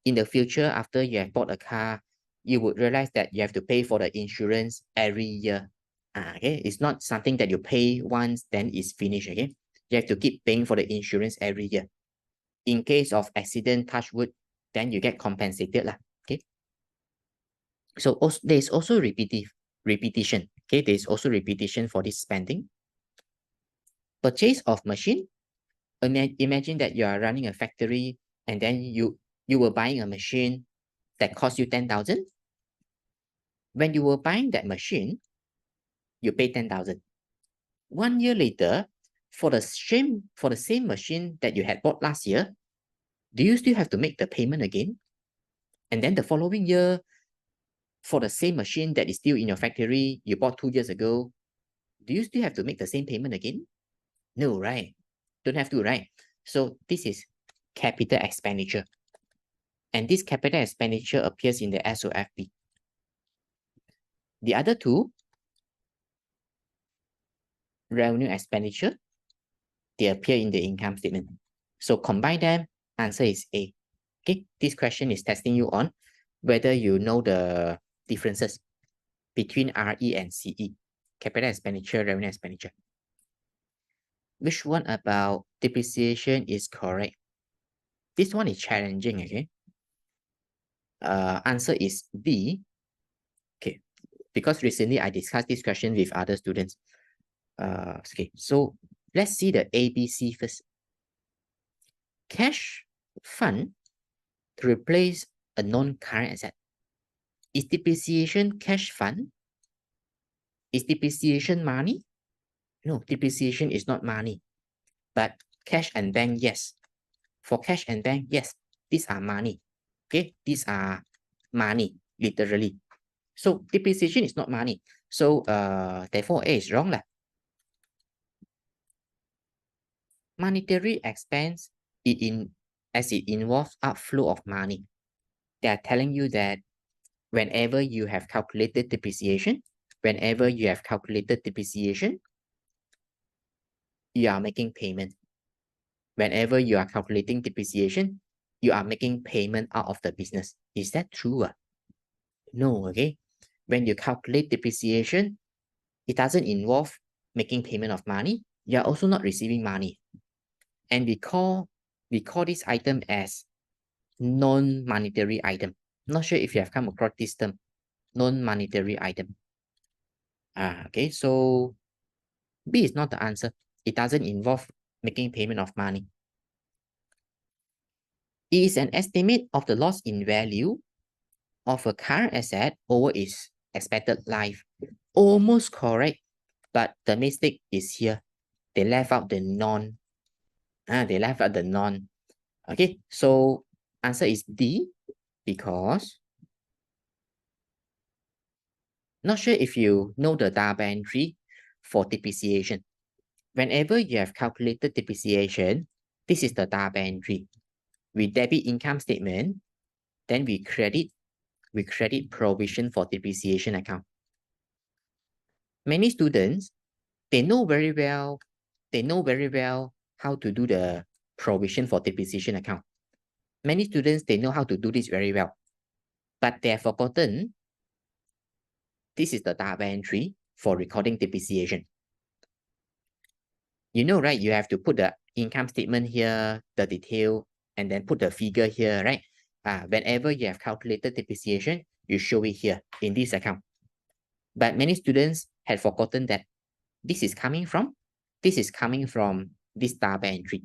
In the future, after you have bought a car, you would realize that you have to pay for the insurance every year. Okay, it's not something that you pay once, then it's finished. Okay, you have to keep paying for the insurance every year. In case of accident, touch wood, then you get compensated lah. Okay. So also, there's also repetition. Okay, there's also repetition for this spending. Purchase of machine. Imagine that you are running a factory and then you were buying a machine that cost you 10,000. When you were buying that machine, you pay 10,000. 1 year later, for the same machine that you had bought last year, do you still have to make the payment again? And then the following year, for the same machine that is still in your factory you bought 2 years ago, do you still have to make the same payment again? No, right? Don't have to, right? So this is capital expenditure. And this capital expenditure appears in the SOFP. The other two, revenue expenditure, they appear in the income statement. So combine them, answer is A. Okay, this question is testing you on whether you know the differences between RE and CE, capital expenditure, revenue expenditure. Which one about depreciation is correct? This one is challenging, okay? Answer is B. Okay, because recently I discussed this question with other students. Okay, so let's see the ABC first. Cash fund to replace a non-current asset. Is depreciation cash fund? Is depreciation money? No, depreciation is not money. But cash and bank, yes. For cash and bank, yes, these are money. Okay, these are money, literally. So depreciation is not money. So therefore A is wrong lah. Monetary expense, as it involves outflow of money. They are telling you that whenever you have calculated depreciation, you are making payment. Whenever you are calculating depreciation, you are making payment out of the business. Is that true? No, okay. When you calculate depreciation, it doesn't involve making payment of money. You are also not receiving money. And we call this item as non-monetary item. Not sure if you have come across this term, non-monetary item. Okay, so B is not the answer. It doesn't involve making payment of money. It is an estimate of the loss in value of a current asset over its expected life. Almost correct, but the mistake is here. They left out the non. Okay, so answer is D, because not sure if you know the double entry for depreciation. Whenever you have calculated depreciation, this is the double entry. We debit income statement, then we credit provision for depreciation account. Many students, they know very well how to do the provision for depreciation account. Many students, they know how to do this very well, but they have forgotten this is the double entry for recording depreciation. You know, right? You have to put the income statement here, the detail, and then put the figure here, right? Whenever you have calculated depreciation, you show it here in this account. But many students had forgotten that this is coming from this double entry.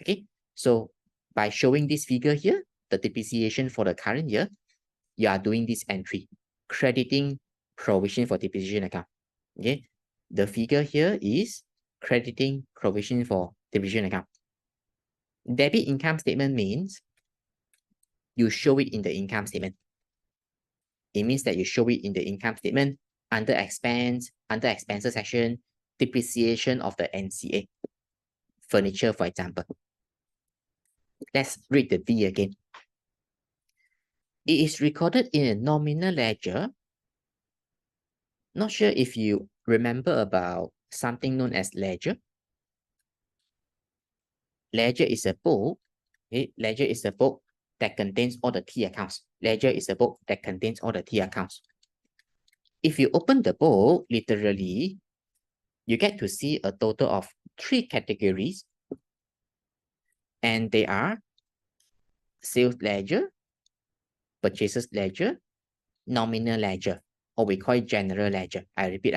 Okay, so by showing this figure here, the depreciation for the current year, you are doing this entry, crediting provision for depreciation account. Okay, the figure here is crediting provision for depreciation account. Debit income statement means you show it in the income statement. It means that you show it in the income statement under expenses section, depreciation of the NCA. Furniture, for example. Let's read the D again. It is recorded in a nominal ledger. Not sure if you remember about something known as ledger. Ledger is a book. Okay? Ledger is a book that contains all the T accounts. Ledger is a book that contains all the T accounts. If you open the book, literally, you get to see a total of 3 categories. And they are sales ledger, purchases ledger, nominal ledger, or we call it general ledger. I repeat,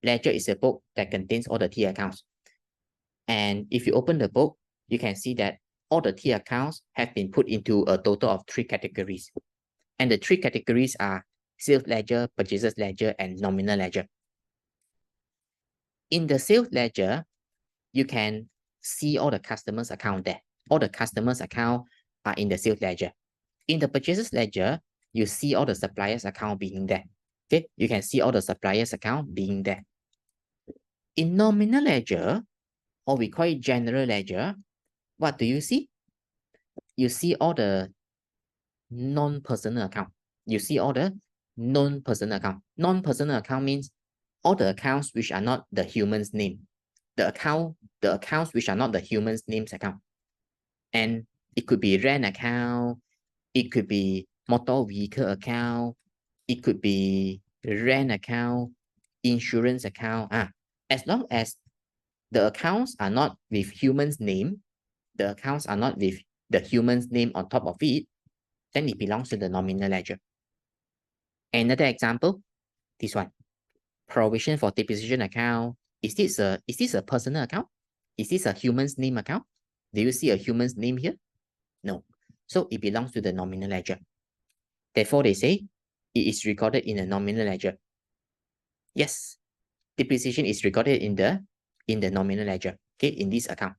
ledger is a book that contains all the T accounts. And if you open the book, you can see that all the T accounts have been put into a total of 3 categories. And the 3 categories are sales ledger, purchases ledger, and nominal ledger. In the sales ledger, you can see all the customers' account there. All the customers' account are in the sales ledger. In the purchases ledger, you see all the suppliers' account being there. Okay, you can see all the suppliers' account being there. In nominal ledger, or we call it general ledger, what do you see? You see all the non-personal account. You see all the non-personal account. Non-personal account means all the accounts which are not the human's name. The accounts which are not the human's names account. And it could be rent account, it could be motor vehicle account, it could be rent account, insurance account. As long as the accounts are not with human's name, the accounts are not with the human's name on top of it, then it belongs to the nominal ledger. Another example, this one, provision for depreciation account. Is this a personal account? Is this a human's name account? Do you see a human's name here? No. So it belongs to the nominal ledger. Therefore, they say it is recorded in the nominal ledger. Yes, depreciation is recorded in the nominal ledger, okay, in this account.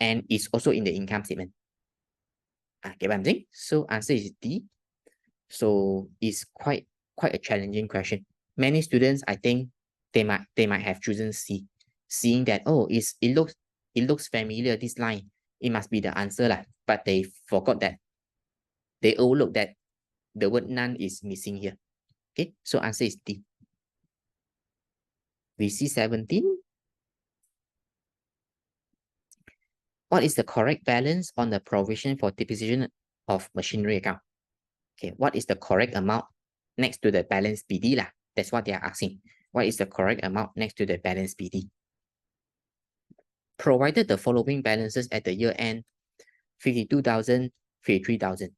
And it's also in the income statement. Get what I'm saying? So answer is D. So it's quite a challenging question. Many students, I think, they might have chosen C, seeing that it looks familiar, this line. It must be the answer lah. But they forgot that. They overlooked that the word none is missing here. Okay, so answer is D. We see 17. What is the correct balance on the provision for depreciation of machinery account? Okay, what is the correct amount next to the balance BD lah? That's what they are asking. What is the correct amount next to the balance BD? Provided the following balances at the year end, 52,000, 53,000.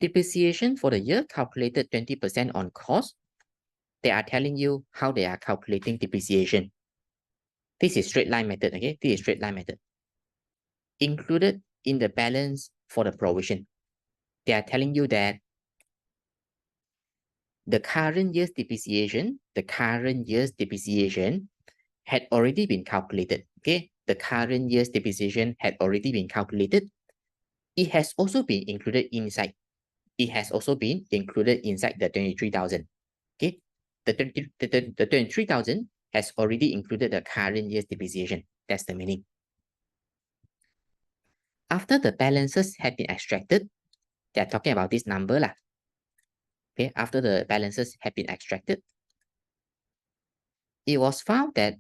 Depreciation for the year calculated 20% on cost. They are telling you how they are calculating depreciation. This is straight line method, okay? This is straight line method. Included in the balance for the provision. They are telling you that the current year's depreciation had already been calculated, okay? The current year's depreciation had already been calculated. It has also been included inside. It has also been included inside the 23,000, okay? The 23,000 has already included the current year's depreciation. That's the meaning. After the balances had been extracted, they are talking about this number lah. Okay, after the balances had been extracted, it was found that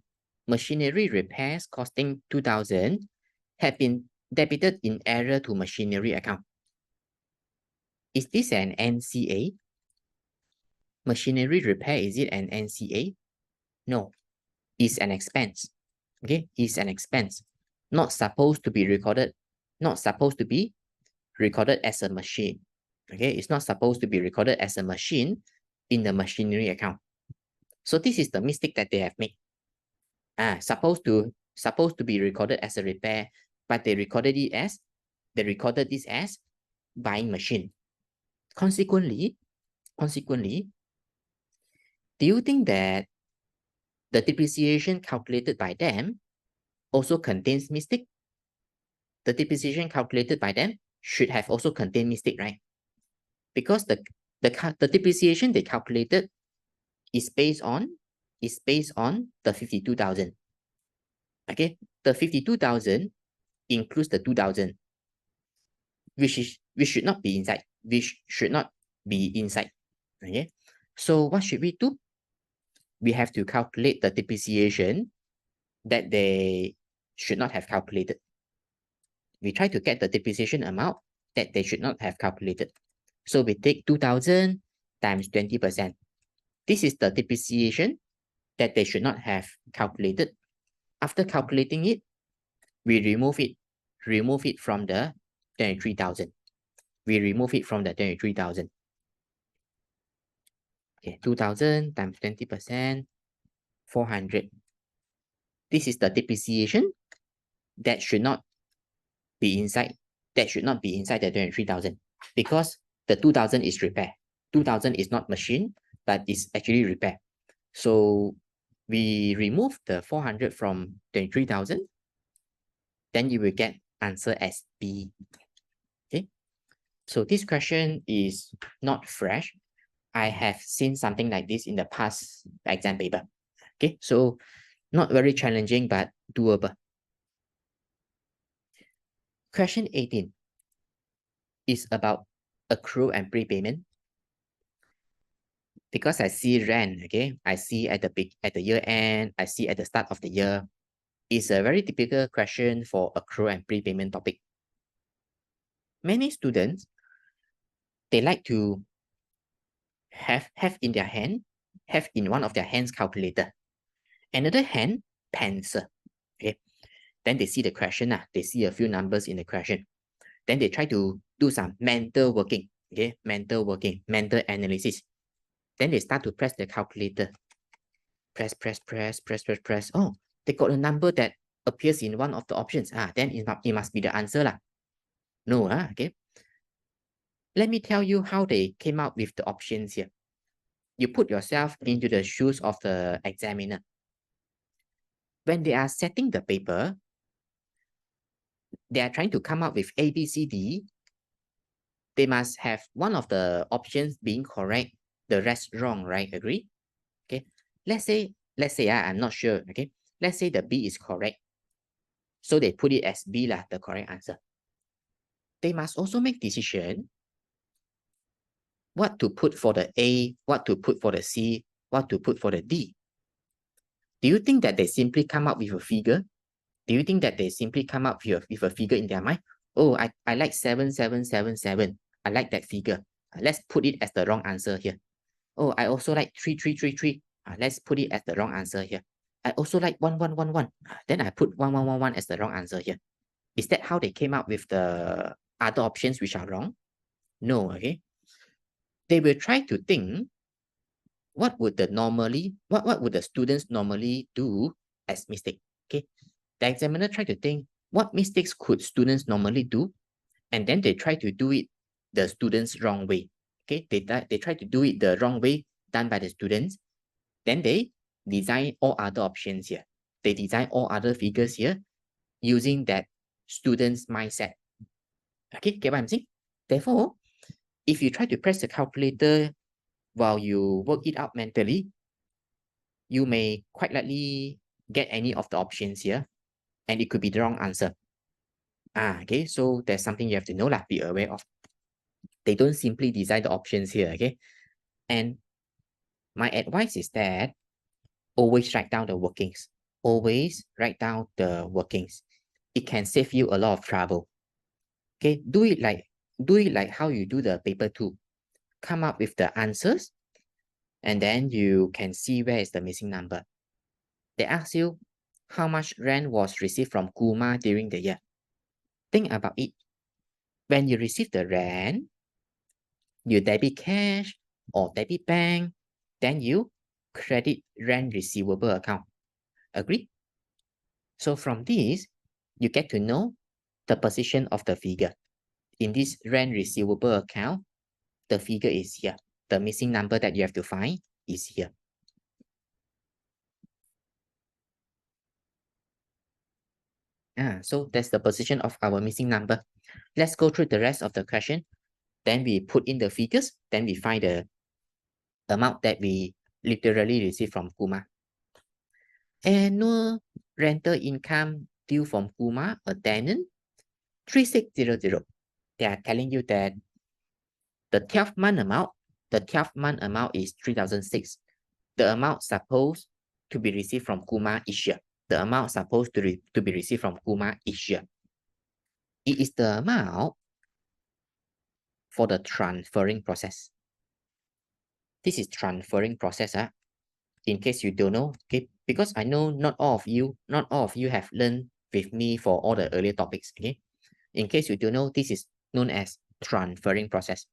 machinery repairs costing 2,000 had been debited in error to machinery account. Is this an NCA? Machinery repair, is it an NCA? No, it's an expense. Okay, it's an expense. Not supposed to be recorded. Not supposed to be recorded as a machine. Okay, it's not supposed to be recorded as a machine in the machinery account. So this is the mistake that they have made. Supposed to be recorded as a repair, but they recorded this as buying machine. Consequently, do you think that the depreciation calculated by them also contains mistake? The depreciation calculated by them should have also contained mistake, right? Because the depreciation they calculated is based on the 52,000. Okay, the 52,000 includes the 2,000, which should not be inside. Okay, so what should we do? We have to calculate the depreciation that they should not have calculated. We try to get the depreciation amount that they should not have calculated. So we take 2,000 times 20%. This is the depreciation that they should not have calculated. After calculating it, we remove it from the 23,000. We remove it from the 23,000. Okay, 2,000 times 20%, 400. This is the depreciation that should not be inside. That should not be inside the 23,000 because the 2,000 is repair. 2,000 is not machine, but it's actually repair. So we remove the 400 from 23,000. Then you will get answer as B. Okay. So this question is not fresh. I have seen something like this in the past exam paper. Okay, so not very challenging, but doable. Question 18 is about accrue and prepayment. Because I see rent, okay, I see at the year end, I see at the start of the year. It's a very typical question for accrue and prepayment topic. Many students, they like to have in their hand, have in one of their hands calculator, another hand pencil. Okay, then they see the question, they see a few numbers in the question. Then they try to do some mental working, okay, mental analysis. Then they start to press the calculator. Press. Oh, they got a number that appears in one of the options. Then it must be the answer lah. No, okay. Let me tell you how they came out with the options here. You put yourself into the shoes of the examiner. When they are setting the paper, they are trying to come up with A, B, C, D. They must have one of the options being correct, the rest wrong, right? Agree? Okay. Let's say I'm not sure. Okay. Let's say the B is correct. So they put it as B lah, the correct answer. They must also make decision what to put for the A, what to put for the C, what to put for the D. Do you think that they simply come up with a figure? Do you think that they simply come up with a figure in their mind? Oh, I like 7777. I like that figure. Let's put it as the wrong answer here. Oh, I also like 3333. Let's put it as the wrong answer here. I also like 1111. Then I put 1111 as the wrong answer here. Is that how they came up with the other options which are wrong? No, okay. They will try to think what would the students normally do as mistake. Okay. The examiner try to think what mistakes could students normally do, and then they try to do it the students wrong way. Okay, they try to do it the wrong way done by the students. Then they design all other options here. They design all other figures here using that student's mindset. Okay, get what I'm saying? Therefore, if you try to press the calculator while you work it out mentally, you may quite likely get any of the options here, and it could be the wrong answer. Okay, so there's something you have to know, be aware of. They don't simply design the options here, okay? And my advice is that always write down the workings. Always write down the workings. It can save you a lot of trouble. Okay, do it like how you do the paper 2. Come up with the answers, and then you can see where is the missing number. They ask you how much rent was received from Kuma during the year. Think about it. When you receive the rent, you debit cash or debit bank, then you credit rent receivable account. Agree? So from this, you get to know the position of the figure. In this rent receivable account, the figure is here. The missing number that you have to find is here. So that's the position of our missing number. Let's go through the rest of the question. Then we put in the figures. Then we find the amount that we literally receive from Kuma. Annual rental income due from Kuma, a tenant, 3600. They are telling you that the 12-month amount is 3,006. The amount supposed to be received from Kuma each year. The amount supposed to be received from Kuma each year. It is the amount for the transferring process. This is transferring process. In case you don't know, okay, because I know not all of you have learned with me for all the earlier topics. Okay, in case you don't know, this is known as transferring process.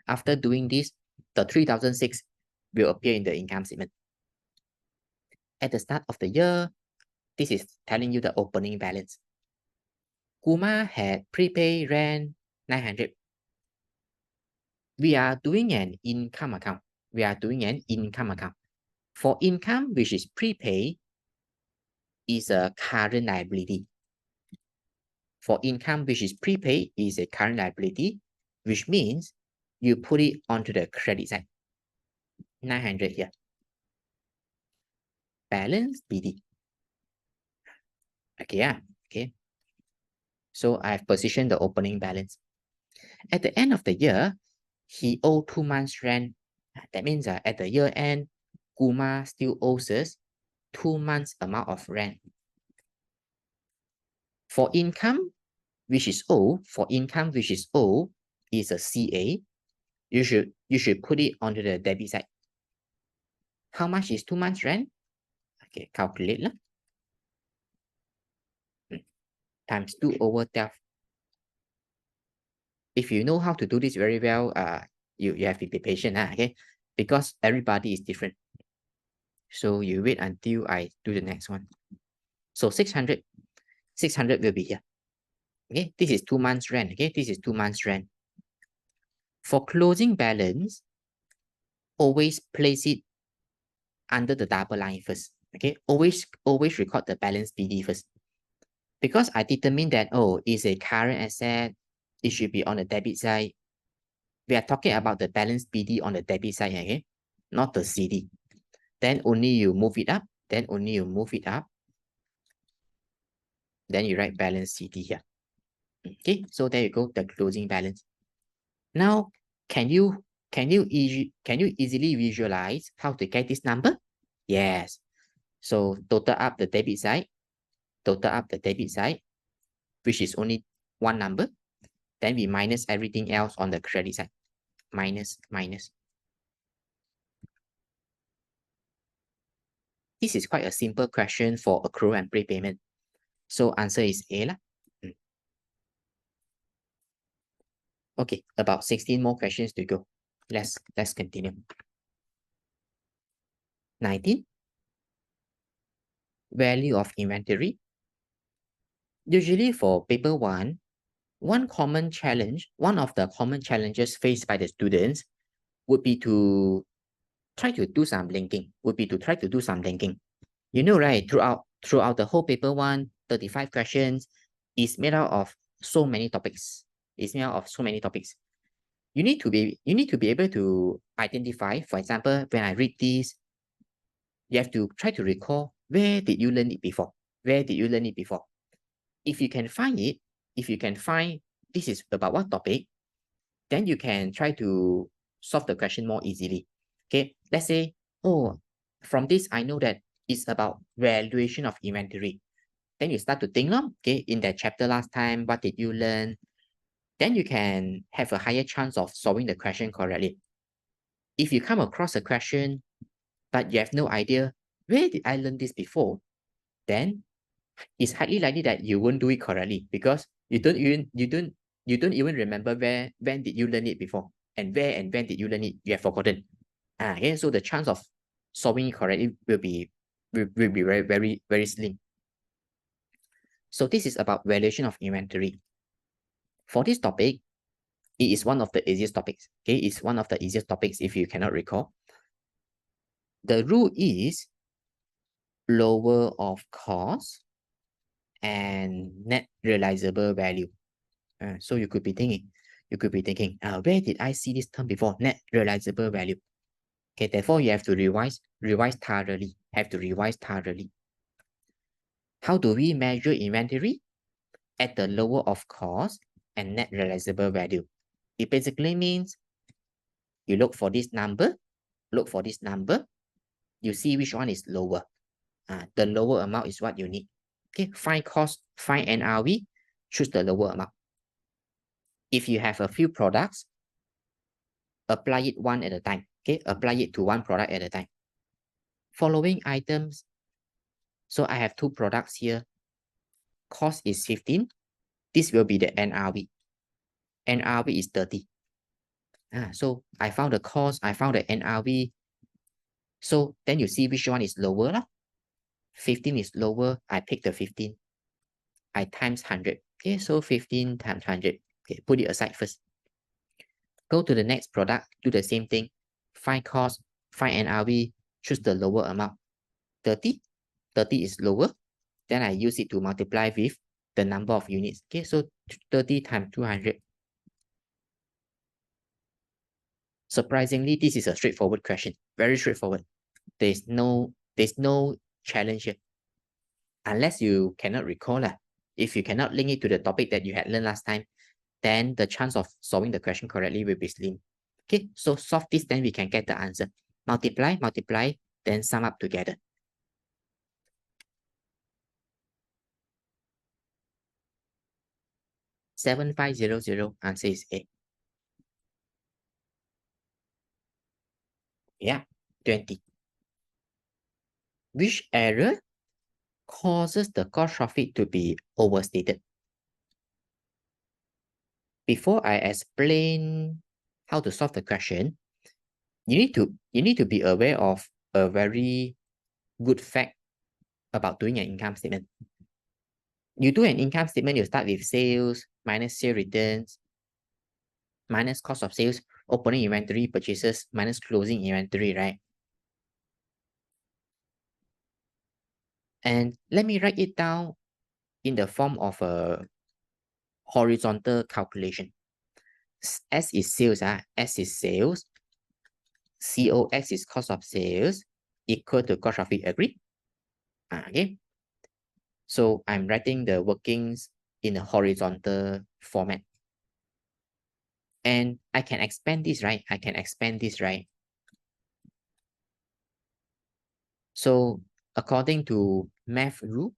After doing this, the 3,006 will appear in the income statement. At the start of the year, This is telling you the opening balance. Kuma had prepaid rent 900. We are doing an income account. We are doing an income account. For income, which is prepaid, is a current liability. For income, which is prepaid, is a current liability, which means you put it onto the credit side. 900 here. Balance BD. Okay. So I have positioned the opening balance. At the end of the year, he owed 2 months rent. That means at the year end, Kuma still owes us 2 months amount of rent. For income, which is owed, is a CA. You should put it onto the debit side. How much is 2 months rent? Okay, calculate lah. Times 2 over 12. If you know how to do this very well, you have to be patient, okay? Because everybody is different. So you wait until I do the next one. So 600 will be here. Okay, this is 2 months rent. Okay, this is 2 months rent. For closing balance, always place it under the double line first. Okay, always record the balance BD first. Because I determined that, it's a current asset, it should be on the debit side. We are talking about the balance BD on the debit side, okay? Not the CD. Then only you move it up. Then you write balance CD here. Okay, so there you go, the closing balance. Now, can you easily visualize how to get this number? Yes. So total up the debit side, which is only one number. Then we minus everything else on the credit side. Minus. This is quite a simple question for accrual and prepayment. So answer is A lah. Okay, about 16 more questions to go. Let's continue. 19. Value of inventory. Usually for paper 1, one of the common challenges faced by the students would be to try to do some linking. You know, right, throughout the whole paper 1, 35 questions is made out of so many topics. You need to be able to identify, for example, when I read this, you have to try to recall, where did you learn it before? If you can find this is about what topic, then you can try to solve the question more easily. Okay, let's say, from this, I know that it's about valuation of inventory. Then you start to think, okay, in that chapter last time, what did you learn? Then you can have a higher chance of solving the question correctly. If you come across a question, but you have no idea, where did I learn this before? Then it's highly likely that you won't do it correctly, because you don't even remember when did you learn it before, and when did you learn it, you have forgotten. Okay, so the chance of solving it correctly will be very, very, very slim. So this is about valuation of inventory. For this topic, it is one of the easiest topics. Okay, it's one of the easiest topics if you cannot recall. The rule is lower of cost and net realizable value. So you could be thinking, where did I see this term before? Net realizable value. Okay, therefore you have to revise thoroughly. How do we measure inventory? At the lower of cost and net realizable value. It basically means you look for this number, you see which one is lower. The lower amount is what you need. Okay, find cost, find NRV, choose the lower amount. If you have a few products, apply it one at a time. Okay, apply it to one product at a time. Following items. So I have 2 products here. Cost is 15. This will be the NRV. NRV is 30. So I found the cost, I found the NRV. So then you see which one is lower. 15 is lower, I pick the 15. I times 100. Okay, so 15 times 100. Okay, put it aside first. Go to the next product, do the same thing. Find cost, find NRV, choose the lower amount. 30. 30 is lower. Then I use it to multiply with the number of units. Okay, so 30 times 200. Surprisingly, this is a straightforward question. Very straightforward. There's no challenge here. Unless you cannot recall. If you cannot link it to the topic that you had learned last time, then the chance of solving the question correctly will be slim. Okay, so solve this, then we can get the answer. Multiply, multiply, then sum up together. $7,500, answer is A. Yeah, 20. Which error causes the gross profit to be overstated? Before I explain how to solve the question, you need to be aware of a very good fact about doing an income statement. You do an income statement, you start with sales, minus sale returns, minus cost of sales, opening inventory, purchases, minus closing inventory, right? And let me write it down in the form of a horizontal calculation. S is sales, S is sales, COX is cost of sales, equal to gross profit, agree? Okay. So I'm writing the workings in a horizontal format. And I can expand this, right? I can expand this, right? So according to math rule,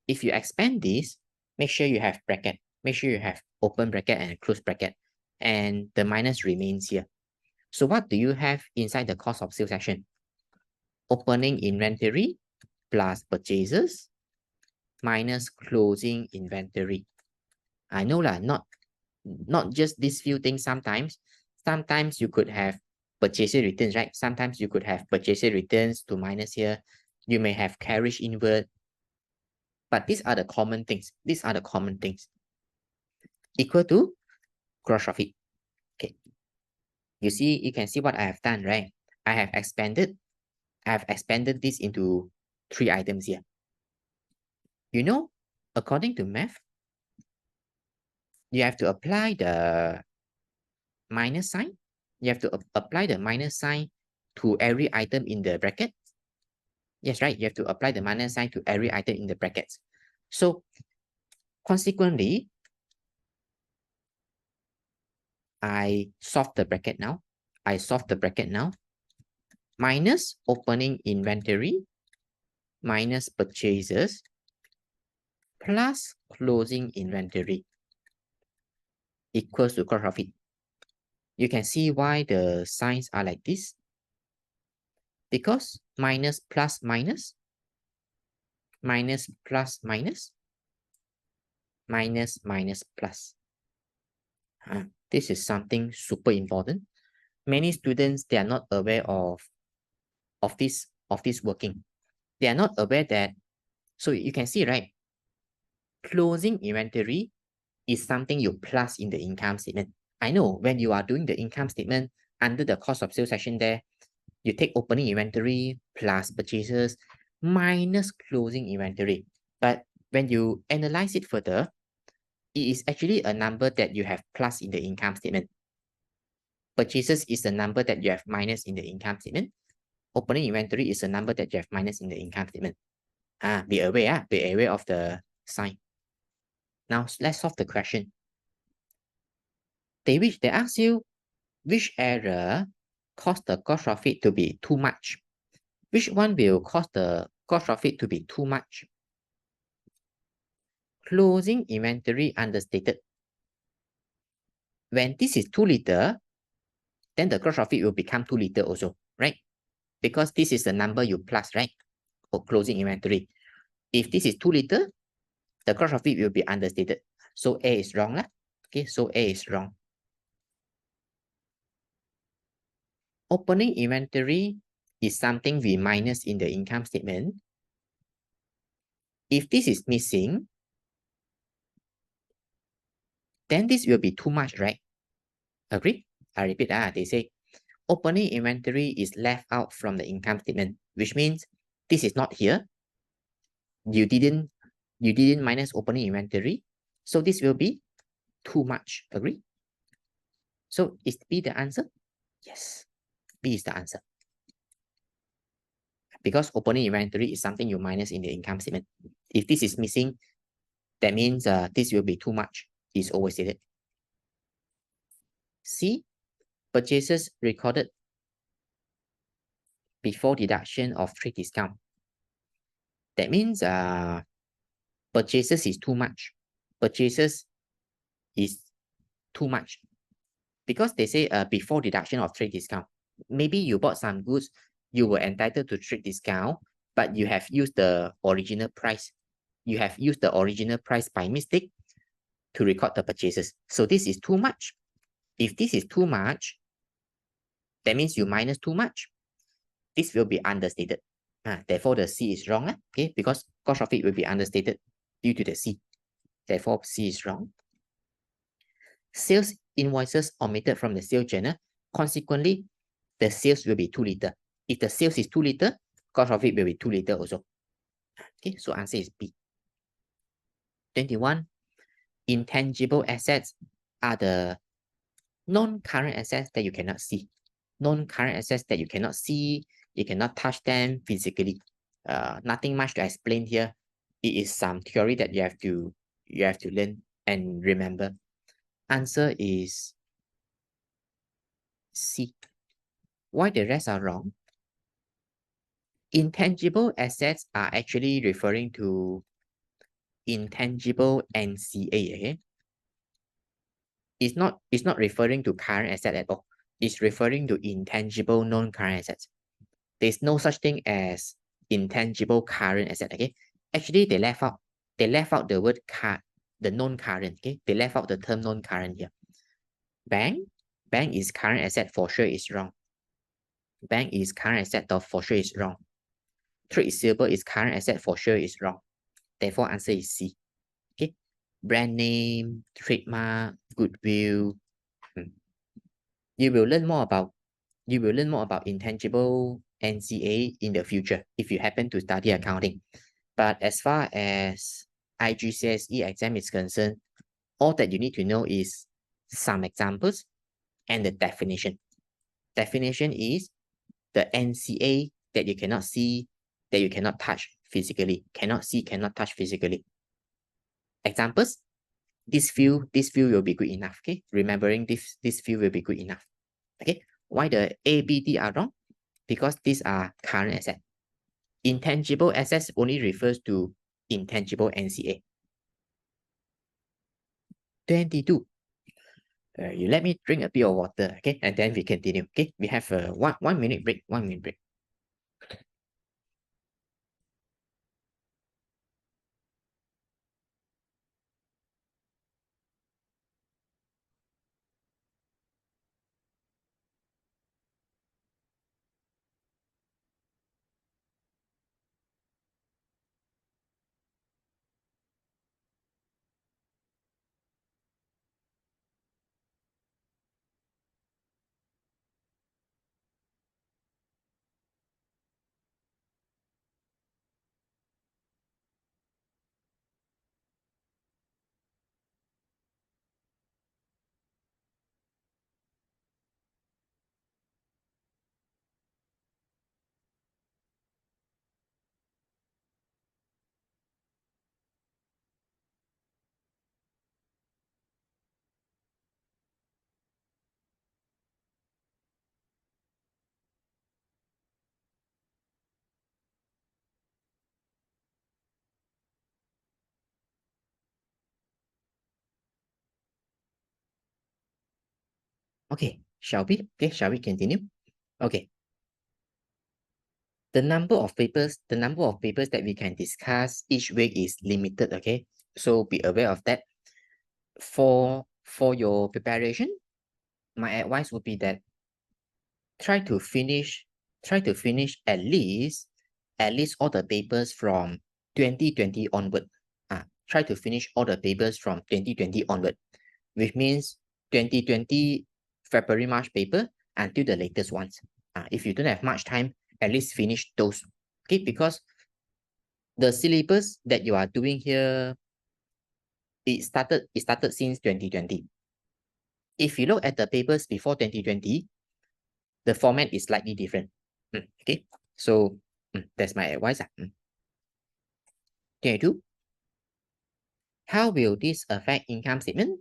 if you expand this, make sure you have bracket. Make sure you have open bracket and close bracket. And the minus remains here. So what do you have inside the cost of sales section? Opening inventory plus purchases minus closing inventory. I know lah, not just these few things. Sometimes you could have purchase returns, right? Sometimes you could have purchase returns to minus here. You may have carriage inward. But these are the common things. Equal to gross profit. Okay. You can see what I have done, right? I have expanded this into 3 items here. You know, according to math, you have to apply the minus sign. You have to apply the minus sign to every item in the bracket. Yes, right. You have to apply the minus sign to every item in the brackets. So consequently, I solve the bracket now. Minus opening inventory minus purchases plus closing inventory equals to gross profit. You can see why the signs are like this. Because minus plus minus, minus plus minus, minus minus plus. This is something super important. Many students, they are not aware of this working. They are not aware that, so you can see, right? Closing inventory is something you plus in the income statement. I know when you are doing the income statement under the cost of sales section there, you take opening inventory plus purchases minus closing inventory. But when you analyze it further, it is actually a number that you have plus in the income statement. Purchases is the number that you have minus in the income statement. Opening inventory is a number that you have minus in the income statement. Be aware of the sign. Now let's solve the question. They ask you which error caused the gross profit to be too much. Which one will cause the gross profit to be too much? Closing inventory understated. When this is too little, then the gross profit will become too little also, right? Because this is the number you plus, right? For closing inventory. If this is too little, the gross profit will be understated. So A is wrong. Okay, so A is wrong. Opening inventory is something we minus in the income statement. If this is missing, then this will be too much, right? Agree? I repeat, they say opening inventory is left out from the income statement, which means this is not here. You didn't minus opening inventory. So this will be too much. Agree? So is B the answer? Yes, B is the answer. Because opening inventory is something you minus in the income statement. If this is missing, that means this will be too much. It's overstated. C, purchases recorded before deduction of trade discount. That means purchases is too much. Purchases is too much. Because they say before deduction of trade discount. Maybe you bought some goods, you were entitled to trade discount, but you have used the original price. You have used the original price by mistake to record the purchases. So this is too much. If this is too much, that means you minus too much. This will be understated. Therefore, the C is wrong, okay? Because cost of it will be understated due to the C. Therefore, C is wrong. Sales invoices omitted from the sales journal. Consequently, the sales will be too little. If the sales is too little, cost of it will be too little also. Okay, so answer is B. 21. Intangible assets are the non-current assets that you cannot see. Non-current assets that you cannot see, you cannot touch them physically. Nothing much to explain here. It is some theory that you have to learn and remember. Answer is C. Why the rest are wrong? Intangible assets are actually referring to intangible NCA. Okay? It's not referring to current asset at all. It's referring to intangible non-current assets. There's no such thing as intangible current asset. Okay, actually they left out the word the non-current. Okay, they left out the term non-current here. Bank is current asset, for sure is wrong. Bank is current asset, for sure is wrong. Trade receivable is current asset, for sure is wrong. Therefore, answer is C. Okay, brand name, trademark, goodwill. You will learn more about intangible NCA in the future if you happen to study accounting. But as far as IGCSE exam is concerned, all that you need to know is some examples and the definition. Definition is the NCA that you cannot see, that you cannot touch physically. Cannot see, cannot touch physically. Examples, this few will be good enough. Okay, remembering this few will be good enough. Okay, why the A, B, D are wrong? Because these are current assets. Intangible assets only refers to intangible NCA. 22. You let me drink a bit of water, okay? And then we continue, okay? We have a 1 minute break, 1 minute break. Okay, shall we? Okay, shall we continue? Okay. The number of papers that we can discuss each week is limited, okay? So be aware of that. For your preparation, my advice would be that try to finish try to finish at least all the papers from 2020 onward. Try to finish all the papers from 2020 onward, which means 2020 February, March paper until the latest ones. If you don't have much time, at least finish those. Okay, because the syllabus that you are doing here, it started since 2020. If you look at the papers before 2020, the format is slightly different. Okay, so that's my advice. 22. How will this affect income statement?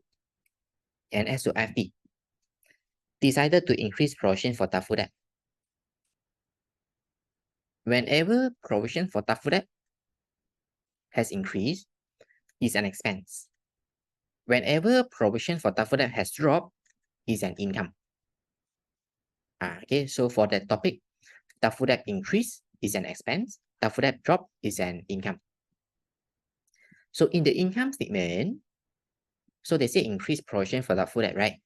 And as to FD, decided to increase provision for doubtful debt. Whenever provision for doubtful debt has increased, is an expense. Whenever provision for doubtful debt has dropped, is an income. Okay, so for that topic, doubtful debt increase is an expense, doubtful debt drop is an income. So in the income statement, so they say increase provision for doubtful debt, right?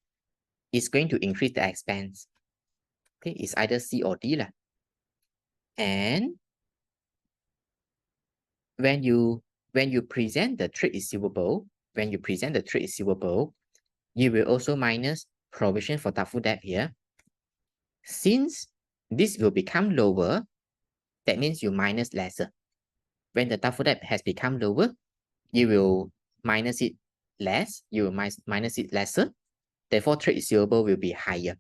It's going to increase the expense. Okay, it's either C or D lah. And when you present the trade receivable, you will also minus provision for doubtful debt here. Since this will become lower, that means you minus lesser. When the doubtful debt has become lower, you will minus it less, you will minus it lesser. Therefore, trade receivable will be higher.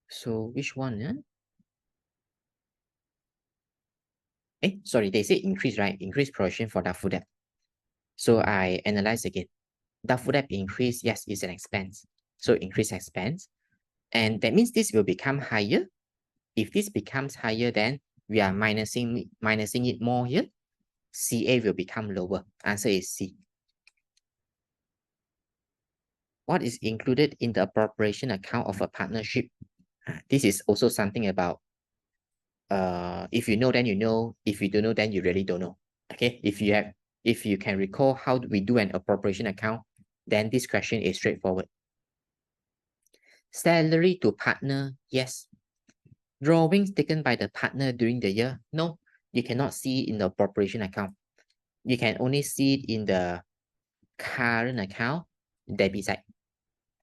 So which one? Sorry, they say increase, right? Increase provision for doubtful debt. So I analyze again. Doubtful debt increase, yes, is an expense. So increase expense. And that means this will become higher. If this becomes higher, then we are minusing it more here. CA will become lower. Answer is C. What is included in the appropriation account of a partnership? This is also something about if you know, then you know. If you don't know, then you really don't know. Okay, if you can recall how we do an appropriation account, then this question is straightforward. Salary to partner, yes. Drawings taken by the partner during the year, no. You cannot see it in the appropriation account. You can only see it in the current account debit side.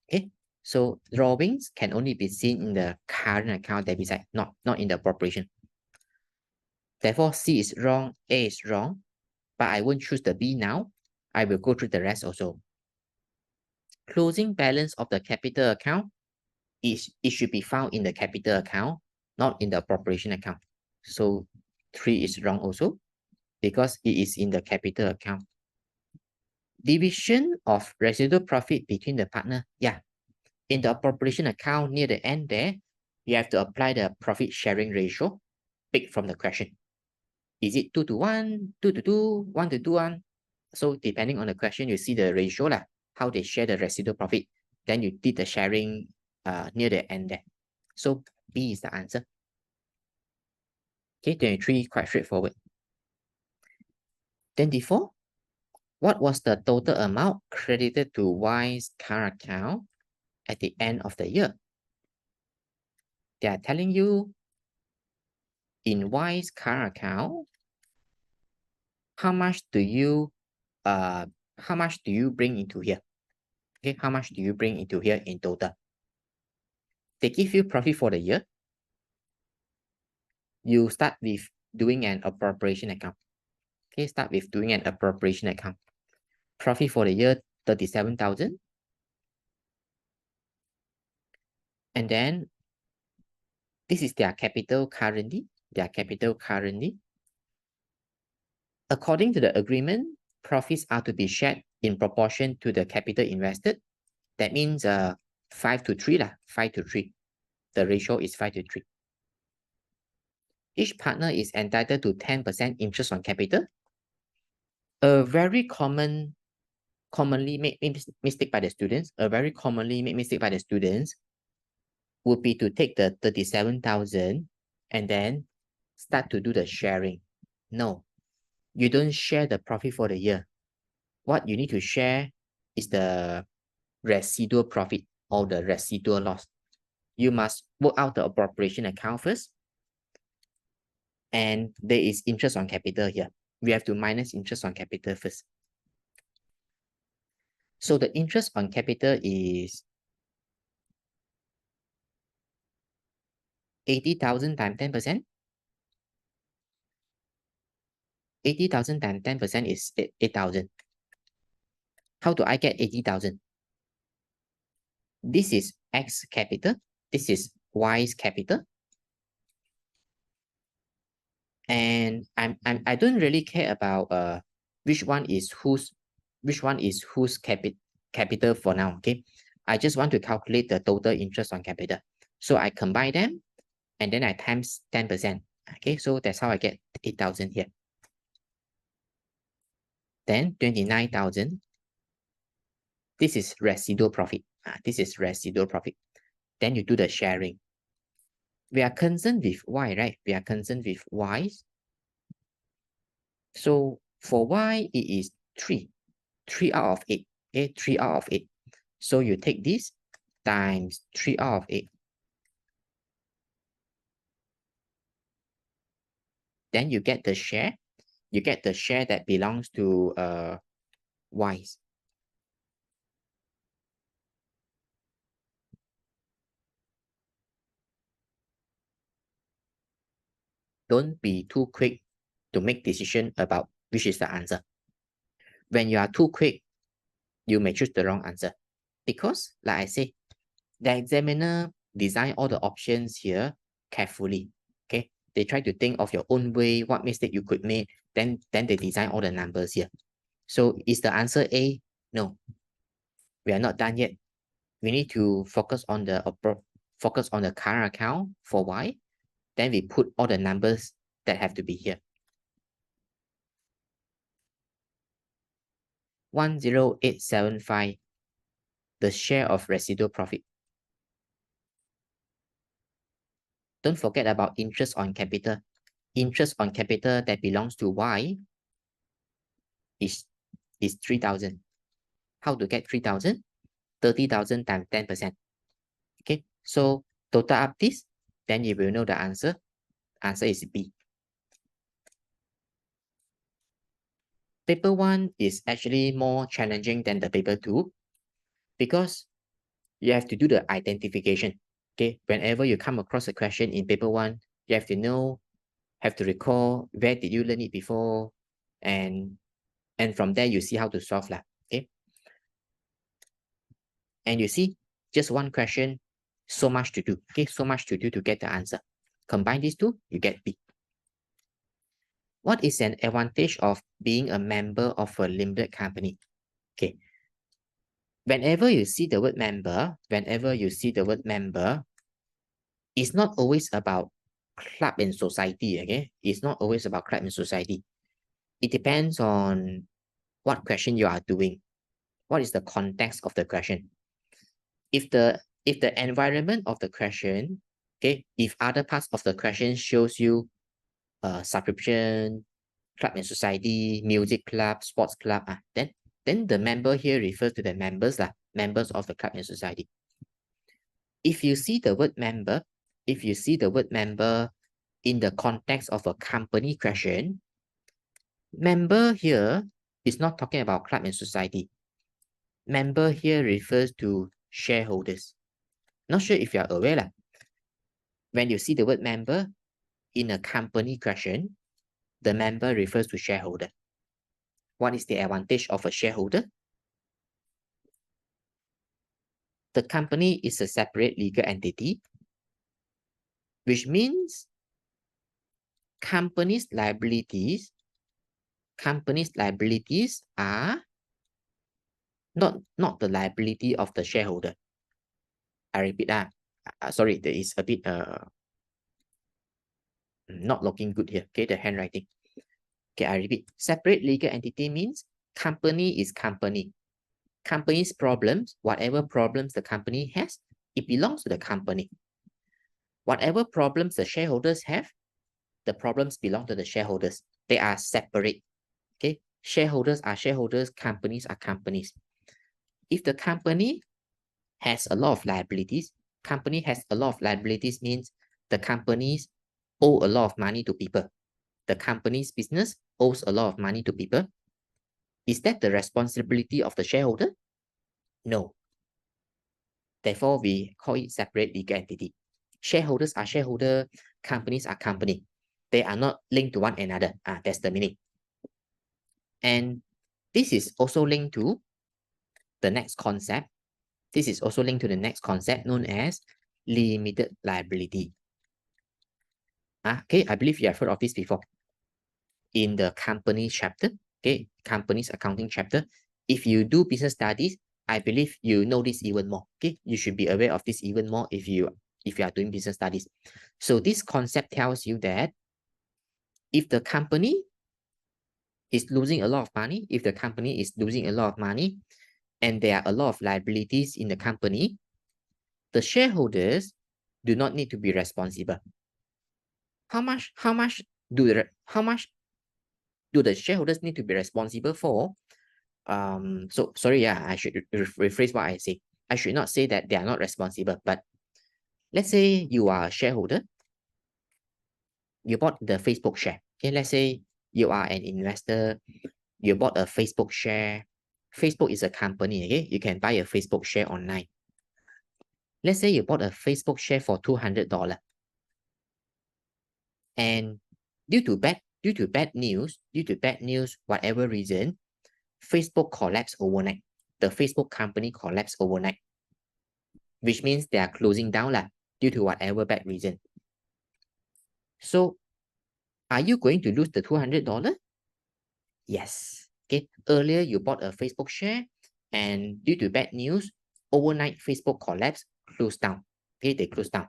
Okay, so drawings can only be seen in the current account debit side, not in the appropriation. Therefore, C is wrong, A is wrong, but I won't choose the B now. I will go through the rest also. Closing balance of the capital account, it should be found in the capital account, not in the appropriation account. So 3 is wrong also, because it is in the capital account. Division of residual profit between the partner, yeah. In the appropriation account near the end there, you have to apply the profit sharing ratio, pick from the question. Is it 2 to 1, 2 to 2, 1 to 2, 1? So depending on the question, you see the ratio lah, how they share the residual profit. Then you did the sharing near the end there. So B is the answer. Okay, 23, quite straightforward. 24, what was the total amount credited to Y's current account at the end of the year? They are telling you in Y's current account, how much do you bring into here? Okay, how much do you bring into here in total? They give you profit for the year. You start with doing an appropriation account. Okay, start with doing an appropriation account. Profit for the year, 37,000. And then this is their capital currently. According to the agreement, profits are to be shared in proportion to the capital invested. That means 5 to 3 lah, 5 to 3. The ratio is 5 to 3. Each partner is entitled to 10% interest on capital. A very commonly made mistake by the students, would be to take the 37,000 and then start to do the sharing. No, you don't share the profit for the year. What you need to share is the residual profit or the residual loss. you must work out the appropriation account first. And there is interest on capital here. We have to minus interest on capital first. So the interest on capital is 80,000 times 10%. 80,000 times 10% is 8,000. How do I get 80,000? This is X capital. This is Y's capital. And I don't really care about which one is whose capital for now. Okay. I just want to calculate the total interest on capital. So I combine them and then I times 10%. Okay, so that's how I get 8,000 here. Then 29,000. This is residual profit. This is residual profit. Then you do the sharing. We are concerned with Y, right? We are concerned with Y. So for Y, it is 3. 3 out of 8. Okay, 3 out of 8. So you take this times 3 out of 8. Then you get the share. You get the share that belongs to Y. Don't be too quick to make decision about which is the answer. When you are too quick, you may choose the wrong answer. Because, like I say, the examiner design all the options here carefully. Okay, they try to think of your own way, what mistake you could make. Then they design all the numbers here. So is the answer A? No. We are not done yet. We need to focus on the current account for Y. Then we put all the numbers that have to be here. 10875, the share of residual profit. Don't forget about interest on capital. Interest on capital that belongs to Y is 3,000. How to get 3,000? 30,000 times 10%. Okay, so total up this, then you will know the answer. Answer is B. Paper 1 is actually more challenging than the paper 2 because you have to do the identification. Okay, whenever you come across a question in paper 1, you have to know, have to recall where did you learn it before, and from there you see how to solve that. Okay, and you see just one question, so much to do. Okay, so much to do to get the answer. Combine these two, you get B. What is an advantage of being a member of a limited company? Okay, whenever you see the word member, it's not always about club and society. Okay, it's not always about club and society. It depends on what question you are doing. What is the context of the question? If the environment of the question, okay, if other parts of the question shows you subscription, club and society, music club, sports club, then the member here refers to the members of the club and society. If you see the word member, in the context of a company question, member here is not talking about club and society. Member here refers to shareholders. Not sure if you are aware. When you see the word member in a company question, the member refers to shareholder. What is the advantage of a shareholder? The company is a separate legal entity, which means company's liabilities are not the liability of the shareholder. I repeat sorry, there is a bit not looking good here. Okay, the handwriting. Okay, I repeat. Separate legal entity means company is company. Company's problems, whatever problems the company has, it belongs to the company. Whatever problems the shareholders have, the problems belong to the shareholders. They are separate. Okay, shareholders are shareholders, companies are companies. If the company has a lot of liabilities, company has a lot of liabilities means the companies owe a lot of money to people. The company's business owes a lot of money to people. Is that the responsibility of the shareholder? No. Therefore, we call it separate legal entity. Shareholders are shareholder, companies are company. They are not linked to one another. That's the meaning. And this is also linked to the next concept. This is also linked to the next concept known as limited liability. Okay, I believe you have heard of this before. In the company chapter, okay, companies accounting chapter, if you do business studies, I believe you know this even more. Okay, you should be aware of this even more if you are doing business studies. So this concept tells you that if the company is losing a lot of money, and there are a lot of liabilities in the company, the shareholders do not need to be responsible. How much do the shareholders need to be responsible for? So sorry, I should rephrase what I say. I should not say that they are not responsible, but let's say you are a shareholder, you bought the Facebook share. Okay, let's say you are an investor, you bought a Facebook share. Facebook is a company, okay? You can buy a Facebook share online. Let's say you bought a Facebook share for $200. And due to bad news, whatever reason, Facebook collapsed overnight. The Facebook company collapsed overnight, which means they are closing down due to whatever bad reason. So, are you going to lose the $200? Yes. Okay. Earlier, you bought a Facebook share, and due to bad news, overnight Facebook collapsed, closed down. Okay, they closed down.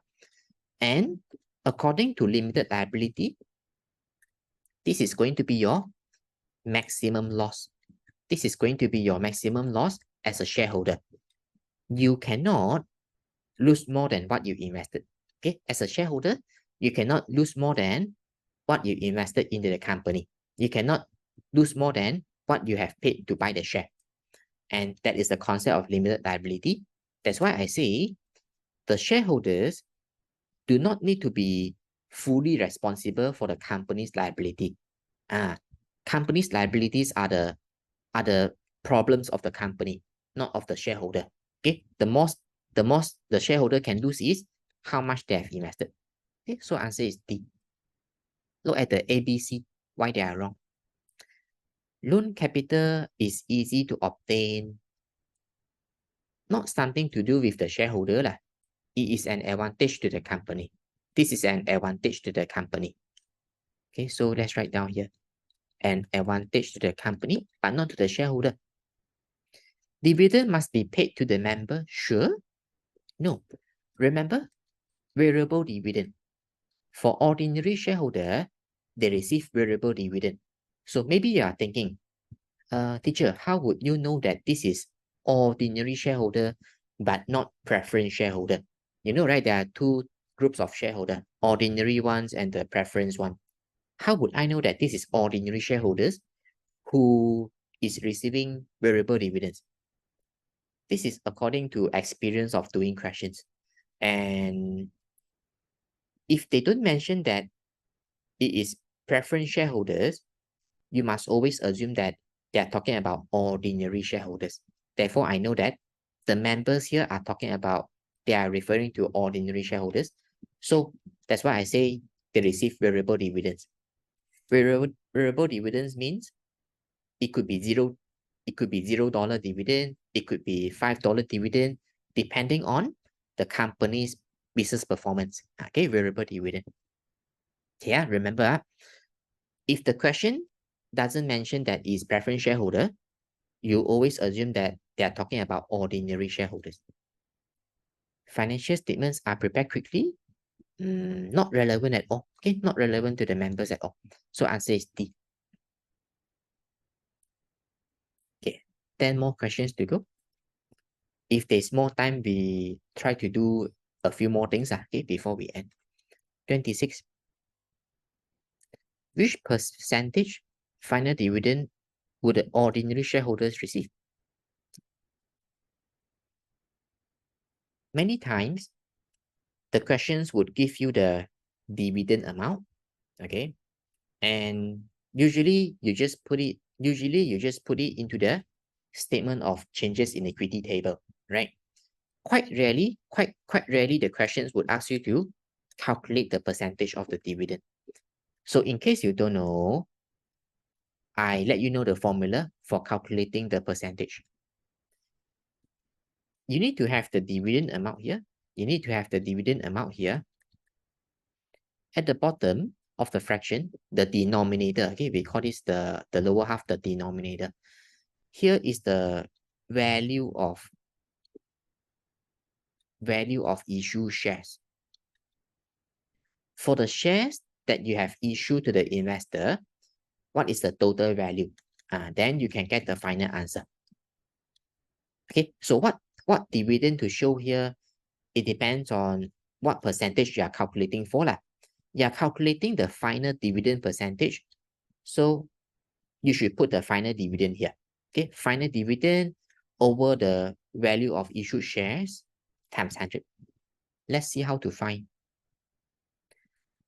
And according to limited liability, this is going to be your maximum loss. This is going to be your maximum loss as a shareholder. You cannot lose more than what you invested. Okay, as a shareholder, you cannot lose more than what you invested into the company. You cannot lose more than what you have paid to buy the share. And that is the concept of limited liability. That's why I say the shareholders do not need to be fully responsible for the company's liability. Company's liabilities are the problems of the company, not of the shareholder. Okay, the most the shareholder can lose is how much they have invested. Okay, so answer is D. Look at the ABC, why they are wrong. Loan capital is easy to obtain. Not something to do with the shareholder lah. It is an advantage to the company. This is an advantage to the company. Okay, so let's write down here. An advantage to the company, but not to the shareholder. Dividend must be paid to the member, sure? No. Remember, variable dividend. For ordinary shareholder, they receive variable dividend. So maybe you are thinking, teacher, how would you know that this is ordinary shareholder but not preference shareholder? You know, right? There are two groups of shareholder, ordinary ones and the preference one. How would I know that this is ordinary shareholders who is receiving variable dividends? This is according to experience of doing questions. And if they don't mention that it is preference shareholders, you must always assume that they are talking about ordinary shareholders. Therefore, I know that the members here are talking about, they are referring to ordinary shareholders. So that's why I say they receive variable dividends. Variable dividends means it could be $0 dividend, it could be $5 dividend, depending on the company's business performance. Okay, variable dividend. Yeah, remember, if the question doesn't mention that is preference shareholder, you always assume that they are talking about ordinary shareholders. Financial statements are prepared quickly. Not relevant at all. Okay, not relevant to the members at all. So answer is D. Okay, 10 more questions to go. If there's more time, we try to do a few more things okay, before we end. 26. Which percentage final dividend would the ordinary shareholders receive? Many times, the questions would give you the dividend amount, okay? And usually you just put it into the statement of changes in equity table, right? Quite rarely the questions would ask you to calculate the percentage of the dividend. So in case you don't know, I let you know the formula for calculating the percentage. You need to have the dividend amount here. You need to have the dividend amount here. At the bottom of the fraction, the denominator, okay, we call this the lower half, the denominator. Here is the value of issue shares. For the shares that you have issued to the investor, what is the total value? Then you can get the final answer. Okay, so what dividend to show here, it depends on what percentage you are calculating for. You are calculating the final dividend percentage. So you should put the final dividend here. Okay, final dividend over the value of issued shares times 100. Let's see how to find.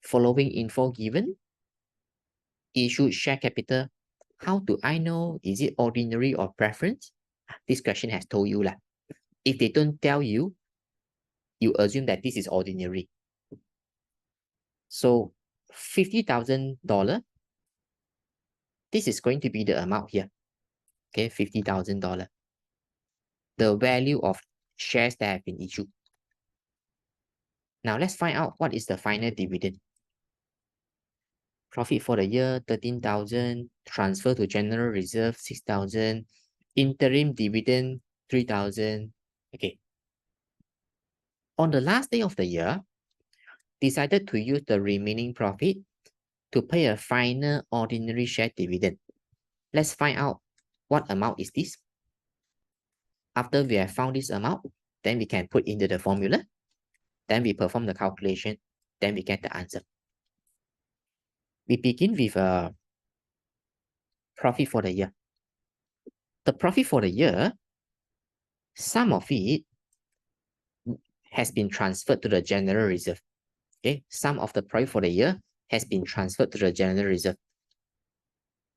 Following info given, issued share capital. How do I know, is it ordinary or preference? This question has told you. If they don't tell you, you assume that this is ordinary. So $50,000, this is going to be the amount here. Okay, $50,000. The value of shares that have been issued. Now let's find out what is the final dividend. Profit for the year, 13,000. Transfer to general reserve, 6,000. Interim dividend, 3,000. Okay. On the last day of the year, decided to use the remaining profit to pay a final ordinary share dividend. Let's find out what amount is this. After we have found this amount, then we can put into the formula. Then we perform the calculation. Then we get the answer. We begin with a profit for the year. The profit for the year, some of it has been transferred to the general reserve. Okay, some of the profit for the year has been transferred to the general reserve.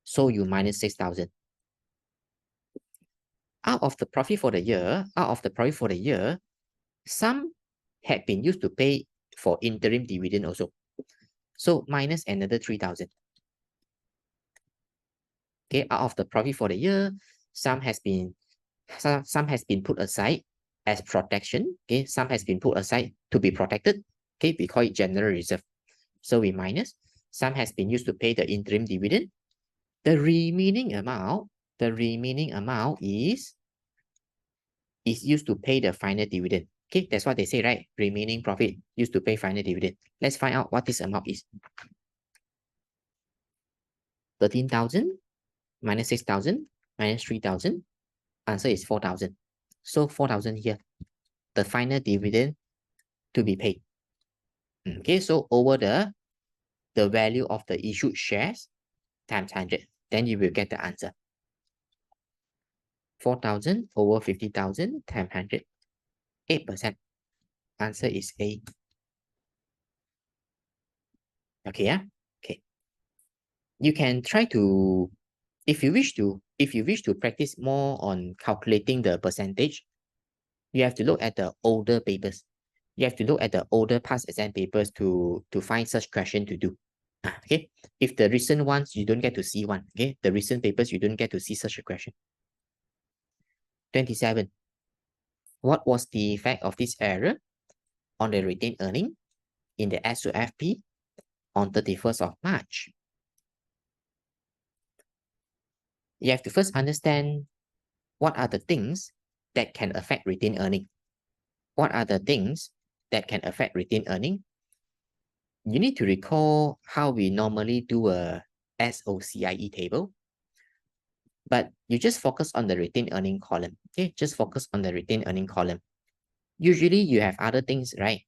So you minus 6,000. Out of the profit for the year, some had been used to pay for interim dividend also. So minus another 3,000. Okay, out of the profit for the year, some has been put aside as protection. Okay, some has been put aside to be protected. Okay, we call it general reserve. So we minus. Some has been used to pay the interim dividend. The remaining amount is used to pay the final dividend. Okay, that's what they say, right? Remaining profit used to pay final dividend. Let's find out what this amount is. 13,000 minus 6,000 minus 3,000. Answer is 4,000. So 4,000 here. The final dividend to be paid. Okay, so over the value of the issued shares times 100. Then you will get the answer. 4,000 over 50,000 times 100. 8%. Answer is A. Okay, yeah? Okay. You can try to, if you wish to practice more on calculating the percentage, you have to look at the older papers. You have to look at the older past exam papers to find such question to do. Okay. If the recent ones, you don't get to see one. Okay. The recent papers, you don't get to see such a question. 27. What was the effect of this error on the retained earning in the SOFP on 31st of March? You have to first understand what are the things that can affect retained earning. What are the things that can affect retained earning? You need to recall how we normally do a SOCIE table, but you just focus on the retained earning column. Okay, just focus on the retained earning column. Usually you have other things, right?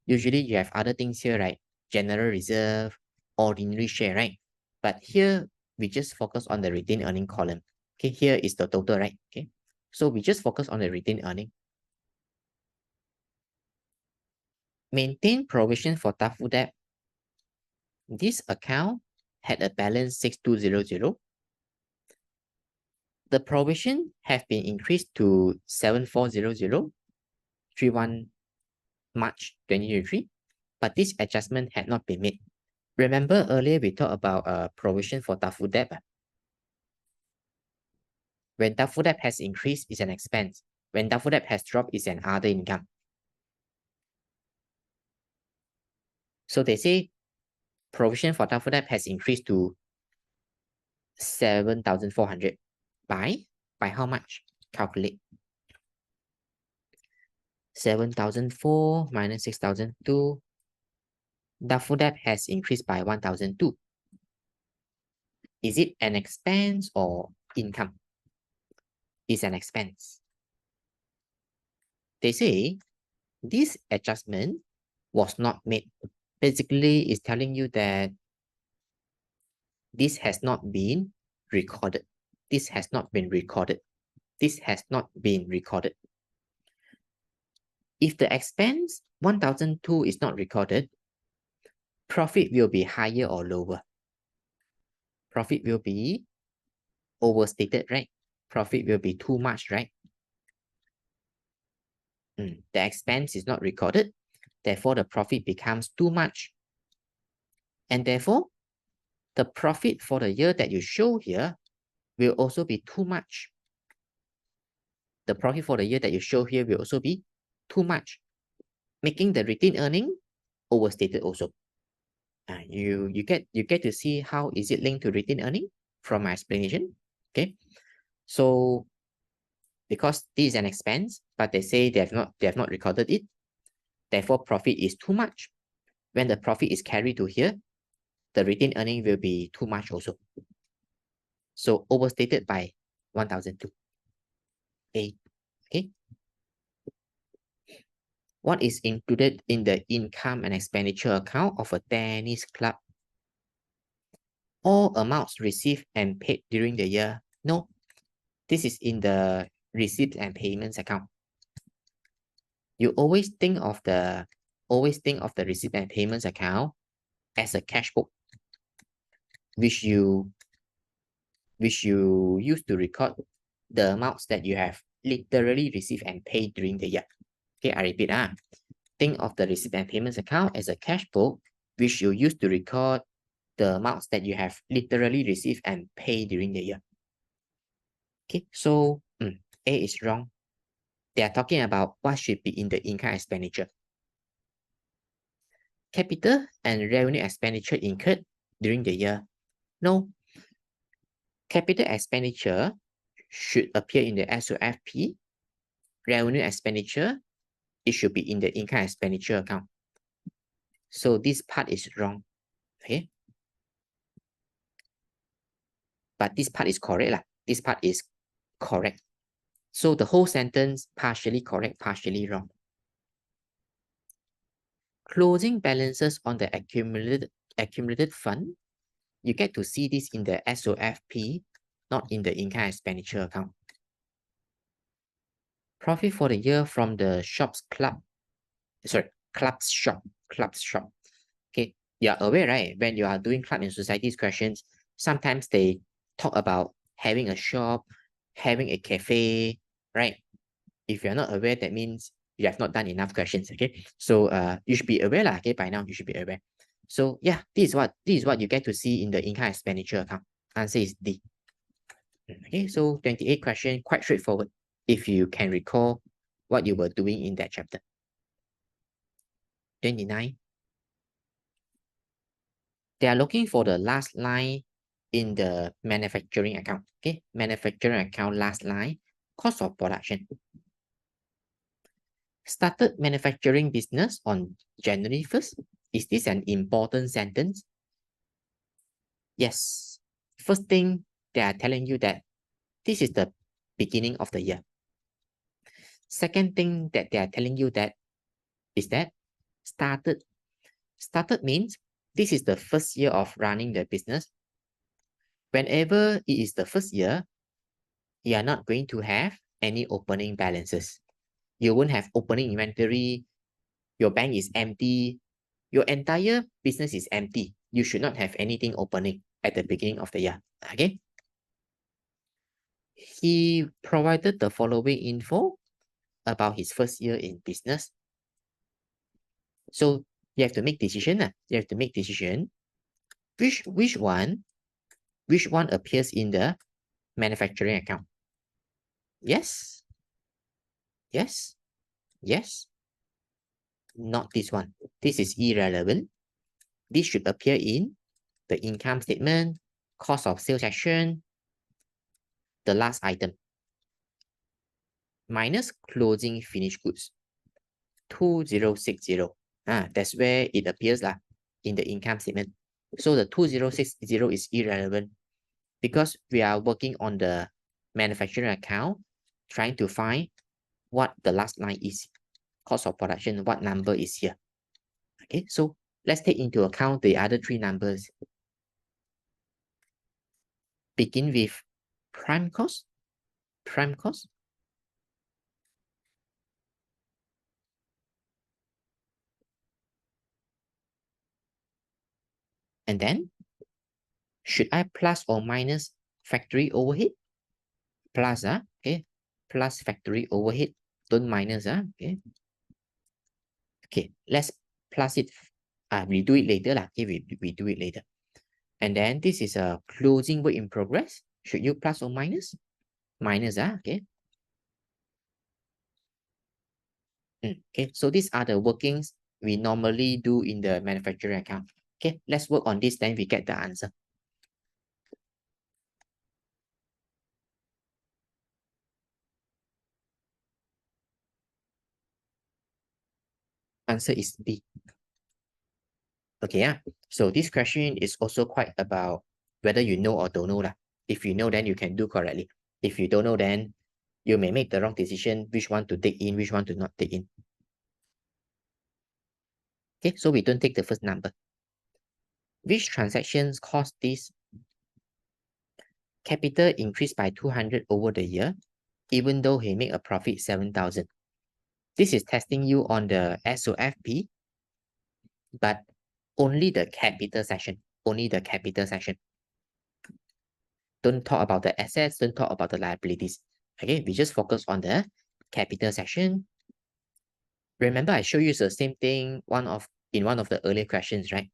Usually you have other things here, right? General reserve, ordinary share, right? But here we just focus on the retained earning column. Okay, here is the total, right? Okay, so we just focus on the retained earning. Maintain provision for doubtful debt. This account had a balance 6200. The provision have been increased to 7400, 31 March 2023, but this adjustment had not been made. Remember earlier we talked about provision for doubtful debt. When doubtful debt has increased, it's an expense. When doubtful debt has dropped, it's an other income. So they say provision for doubtful debt has increased to 7,400 by how much? Calculate. 7,004 minus 6,002. Doubtful debt has increased by 1,002. Is it an expense or income? It's an expense. They say this adjustment was not made. Basically, it's telling you that this has not been recorded. This has not been recorded. This has not been recorded. If the expense 1,002 is not recorded, profit will be higher or lower. Profit will be overstated, right? Profit will be too much, right? The expense is not recorded. Therefore, the profit becomes too much. And therefore, the profit for the year that you show here will also be too much. The profit for the year that you show here will also be too much, making the retained earning overstated also. You get to see how is it linked to retained earning from my explanation. Okay, so because this is an expense, but they say they have not recorded it, therefore profit is too much. When the profit is carried to here, the retained earning will be too much also. So overstated by 1,002. Okay. What is included in the income and expenditure account of a tennis club? All amounts received and paid during the year. No, this is in the receipts and payments account. You always think of the receipt and payments account as a cash book, which you use to record the amounts that you have literally received and paid during the year. Okay, I repeat. Think of the receipt and payments account as a cash book, which you use to record the amounts that you have literally received and paid during the year. Okay, so A is wrong. They are talking about what should be in the income expenditure. Capital and revenue expenditure incurred during the year. No. Capital expenditure should appear in the SOFP. Revenue expenditure, it should be in the income expenditure account. So this part is wrong. Okay. But this part is correct. This part is correct. So the whole sentence partially correct, partially wrong. Closing balances on the accumulated fund, you get to see this in the SOFP, not in the income expenditure account. Profit for the year from the club's shop. Okay, you are aware, right? When you are doing club and societies questions, sometimes they talk about having a shop, having a cafe, right? If you're not aware, that means you have not done enough questions. Okay, so you should be aware, okay, by now you should be aware. So yeah, this is what you get to see in the income expenditure account. Answer is D. Okay, so 28 question, quite straightforward if you can recall what you were doing in that chapter. 29. They are looking for the last line in the manufacturing account. Okay, manufacturing account last line, cost of production. Started manufacturing business on January 1st. Is this an important sentence? Yes. First thing, they are telling you that this is the beginning of the year. Second thing that they are telling you that is that started. Started means this is the first year of running the business. Whenever it is the first year, you are not going to have any opening balances. You won't have opening inventory. your bank is empty, your entire business is empty. You should not have anything opening at the beginning of the year. Okay. He provided the following info about his first year in business. So you have to make decision. You have to make decision. Which one appears in the manufacturing account? Yes. Yes. Yes. Not this one. This is irrelevant. This should appear in the income statement, cost of sales section, the last item, minus closing finished goods, 2060. That's where it appears in the income statement. So the 2060 is irrelevant because we are working on the manufacturing account, trying to find what the last line is, cost of production, what number is here. Okay, so let's take into account the other three numbers. Begin with prime cost, and then should I plus or minus factory overhead? Plus, okay, plus factory overhead, don't minus, okay. Okay, let's plus it. We do it later, okay, we do it later. And then this is a closing work in progress. Should you plus or minus? Minus, okay. Okay, so these are the workings we normally do in the manufacturing account. Okay, let's work on this, then we get the answer. Answer is B. Okay, so this question is also quite about whether you know or don't know. If you know, then you can do correctly. If you don't know, then you may make the wrong decision, which one to take in, which one to not take in. Okay, so we don't take the first number. Which transactions caused this capital increase by 200 over the year, even though he made a profit 7,000? This is testing you on the SOFP, but only the capital section. Only the capital section. Don't talk about the assets, don't talk about the liabilities. Okay, we just focus on the capital section. Remember, I showed you the same thing in one of the earlier questions, right?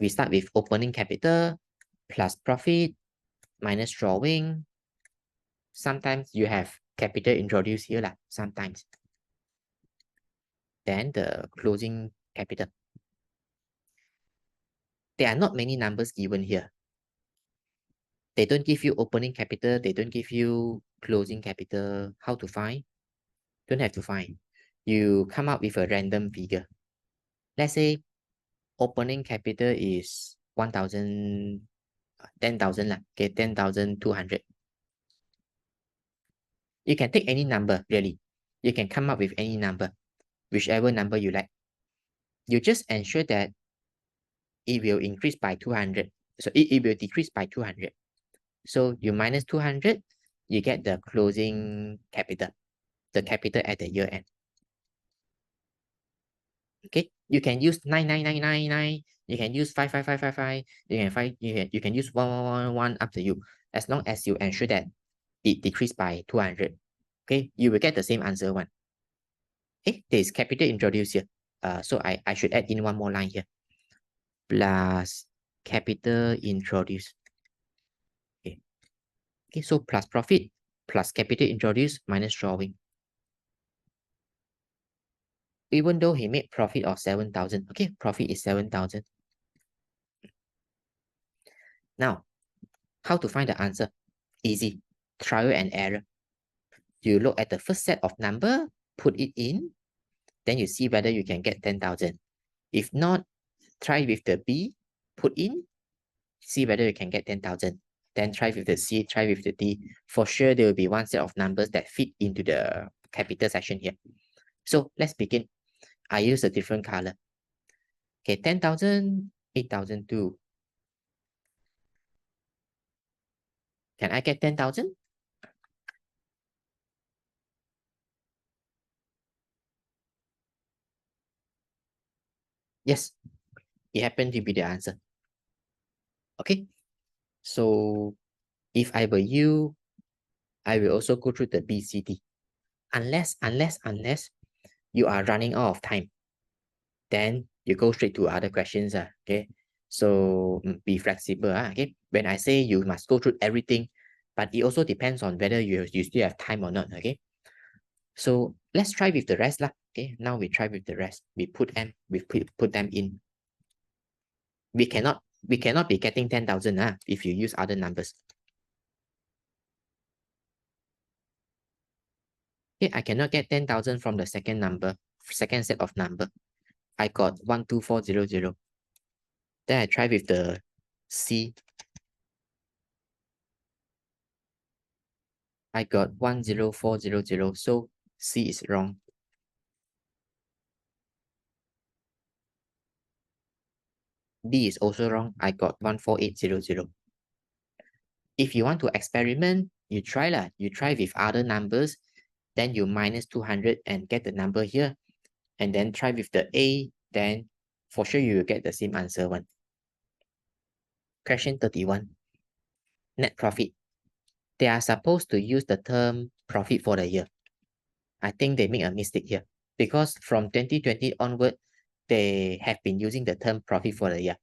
We start with opening capital plus profit minus drawing. Sometimes you have capital introduced here, sometimes. Then the closing capital. There are not many numbers given here. They don't give you opening capital. They don't give you closing capital. How to find? Don't have to find. You come up with a random figure. Let's say opening capital is 1,000, 10,000 okay, 10,200. You can take any number, really. You can come up with any number, whichever number you like. You just ensure that it will increase by 200. So it will decrease by 200. So you minus 200, you get the closing capital, the capital at the year end. Okay, you can use 99999, you can use 55555, you can use 1111, up to you, as long as you ensure that it decreased by 200. Okay, you will get the same answer one. Okay, there is capital introduced here. So I should add in one more line here. Plus capital introduced. Okay. Okay, so plus profit plus capital introduced minus drawing. Even though he made profit of 7,000. Okay, profit is 7,000. Now, how to find the answer? Easy. Trial and error. You look at the first set of number, put it in, then you see whether you can get 10,000. If not, try with the B, put in, see whether you can get 10,000. Then try with the C, try with the D. For sure, there will be one set of numbers that fit into the capital section here. So let's begin. I use a different color. Okay, 10,000, 8,002. Can I get 10,000? Yes, it happened to be the answer. Okay, so if I were you, I will also go through the BCD. Unless you are running out of time, then you go straight to other questions. Okay, so be flexible. Okay, when I say you must go through everything, but it also depends on whether you still have time or not. Okay, so let's try with the rest lah. Okay, now we try with the rest. We put them in. We cannot be getting 10,000 if you use other numbers. Okay, I cannot get 10,000 from the second set of number. I got 12400. Then I try with the C. I got 10400. So C is wrong. D is also wrong. I got 14800. If you want to experiment, you try lah. You try with other numbers, then you minus 200 and get the number here. And then try with the A, then for sure you will get the same answer one. Question 31. Net profit. They are supposed to use the term profit for the year. I think they make a mistake here because from 2020 onward, they have been using the term profit for the year.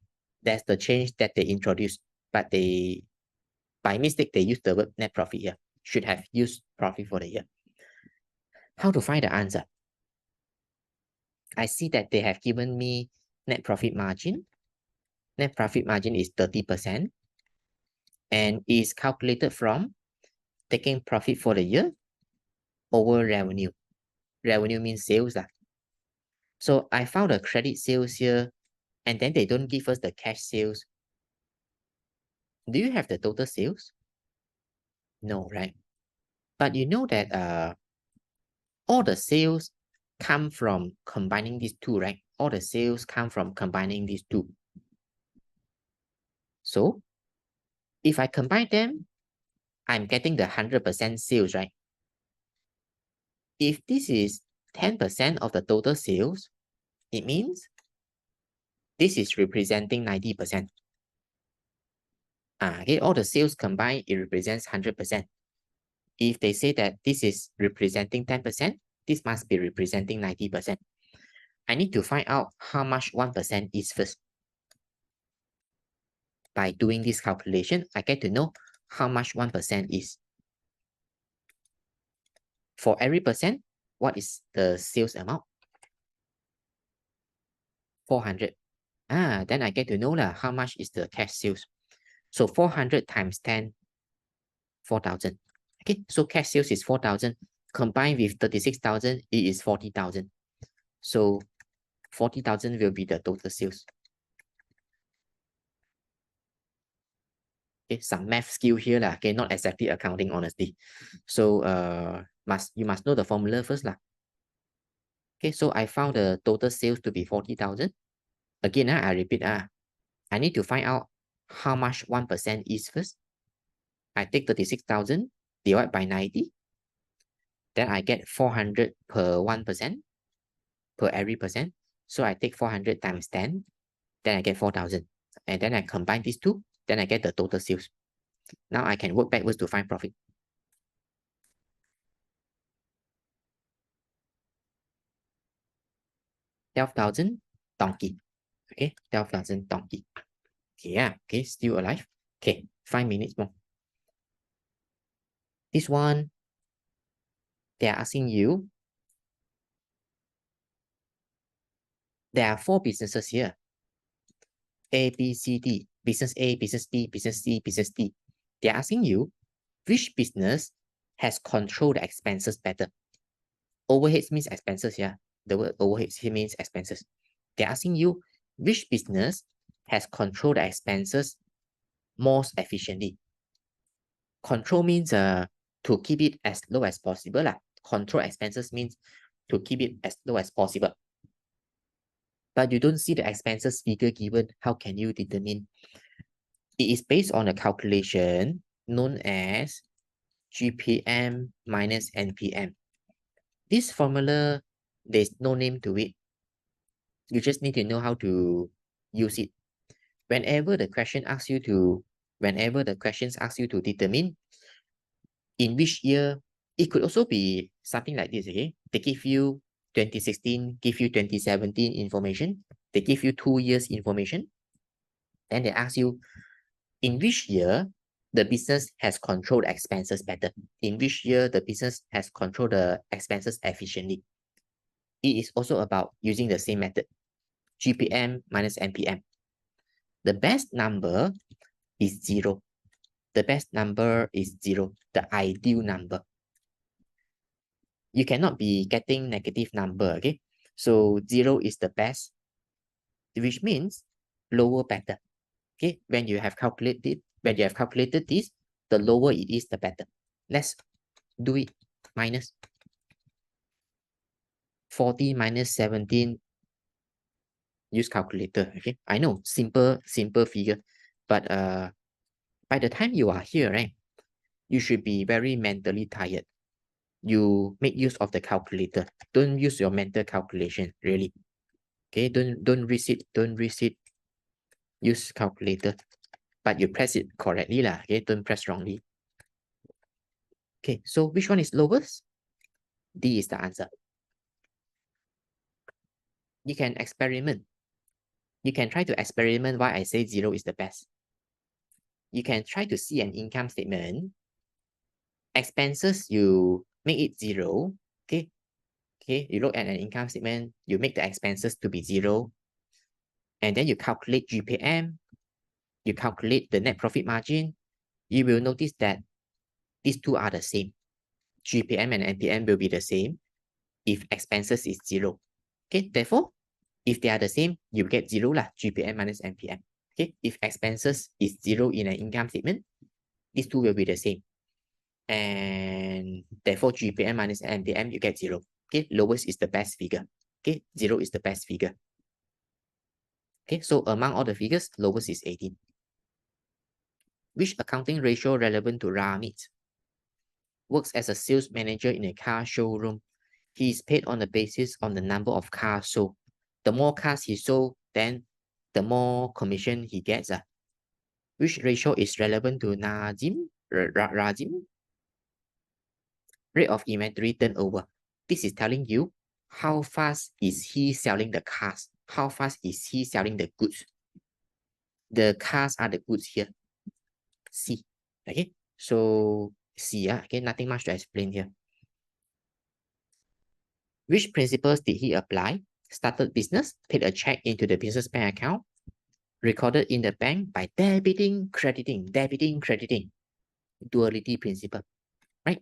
That's the change that they introduced, but by mistake, they used the word net profit here. Should have used profit for the year. How to find the answer? I see that they have given me net profit margin. Net profit margin is 30% and is calculated from taking profit for the year over revenue. Revenue means sales. So I found the credit sales here, and then they don't give us the cash sales. Do you have the total sales? No, right? But you know that all the sales come from combining these two, right? All the sales come from combining these two. So if I combine them, I'm getting the 100% sales, right? If this is 10% of the total sales, it means this is representing 90%. Okay, all the sales combined, it represents 100%. If they say that this is representing 10%, this must be representing 90%. I need to find out how much 1% is first. By doing this calculation, I get to know how much 1% is. For every percent, what is the sales amount? 400. Then I get to know how much is the cash sales. So 400 times 10, 4,000. Okay, so cash sales is 4,000. Combined with 36,000, it is 40,000. So 40,000 will be the total sales. Okay, some math skill here lah. Okay, not exactly accounting, honestly. So you must know the formula first lah. Okay, so I found the total sales to be 40,000. Again, I repeat, I need to find out how much 1% is first. I take 36,000 divided by 90. Then I get 400 per 1%, per every percent. So I take 400 times 10, then I get 4,000. And then I combine these two, then I get the total sales. Now I can work backwards to find profit. 12,000 donkey. Okay, 12,000 donkey. Okay, yeah, okay, still alive. Okay, 5 minutes more. This one, they are asking you, there are 4 businesses here. A, B, C, D. Business A, business B, business C, business D. They're asking you, which business has controlled the expenses better? Overheads means expenses, yeah. The word overheads here means expenses. They're asking you, which business has controlled the expenses most efficiently? Control means to keep it as low as possible. Control expenses means to keep it as low as possible. But you don't see the expenses figure given. How can you determine? It is based on a calculation known as GPM minus NPM. This formula, there's no name to it. You just need to know how to use it. Whenever the question asks you to determine in which year, it could also be something like this, okay? They give you 2016, give you 2017 information. They give you 2 years information. Then they ask you, in which year the business has controlled expenses better? In which year the business has controlled the expenses efficiently? It is also about using the same method, GPM minus NPM. The best number is 0. The best number is 0, the ideal number. You cannot be getting negative number, okay? So 0 is the best, which means lower better. Okay, when you have calculated this, the lower it is, the better. Let's do it. Minus 40 minus 17. Use calculator. Okay, I know, simple figure, but by the time you are here, right, you should be very mentally tired. You make use of the calculator. Don't use your mental calculation, really. Okay, don't risk it. Use calculator, but you press it correctly lah. Okay, don't press wrongly. Okay, so which one is lowest? D is the answer. You can experiment. You can try to experiment why I say 0 is the best. You can try to see an income statement. Expenses, you make it 0. Okay. Okay, you look at an income statement, you make the expenses to be 0. And then you calculate GPM. You calculate the net profit margin. You will notice that these two are the same. GPM and NPM will be the same if expenses is 0. Okay, therefore, if they are the same, you get 0 lah, GPM minus NPM. Okay, if expenses is 0 in an income statement, these two will be the same. And therefore, GPM minus NPM, you get 0. Okay, lowest is the best figure. Okay, 0 is the best figure. Okay, so among all the figures, lowest is 18. Which accounting ratio relevant to Ramit? Works as a sales manager in a car showroom. He is paid on the basis on the number of cars sold. The more cars he sold, then the more commission he gets. Which ratio is relevant to Najim? Rajim? Rate of inventory turnover. This is telling you how fast is he selling the cars? How fast is he selling the goods? The cars are the goods here. C. Okay, so C. Okay, nothing much to explain here. Which principles did he apply? Started business, paid a check into the business bank account, recorded in the bank by debiting, crediting. Duality principle, right?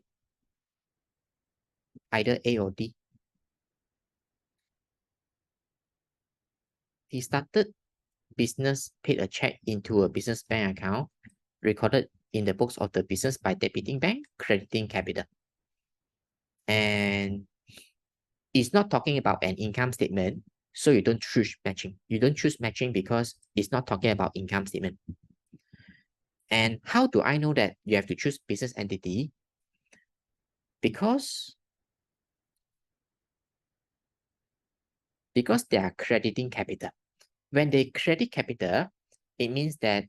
Either A or D. He started business, paid a check into a business bank account, recorded in the books of the business by debiting bank, crediting capital. And it's not talking about an income statement, so you don't choose matching. You don't choose matching because it's not talking about income statement. And how do I know that you have to choose business entity? Because they are crediting capital. When they credit capital, it means that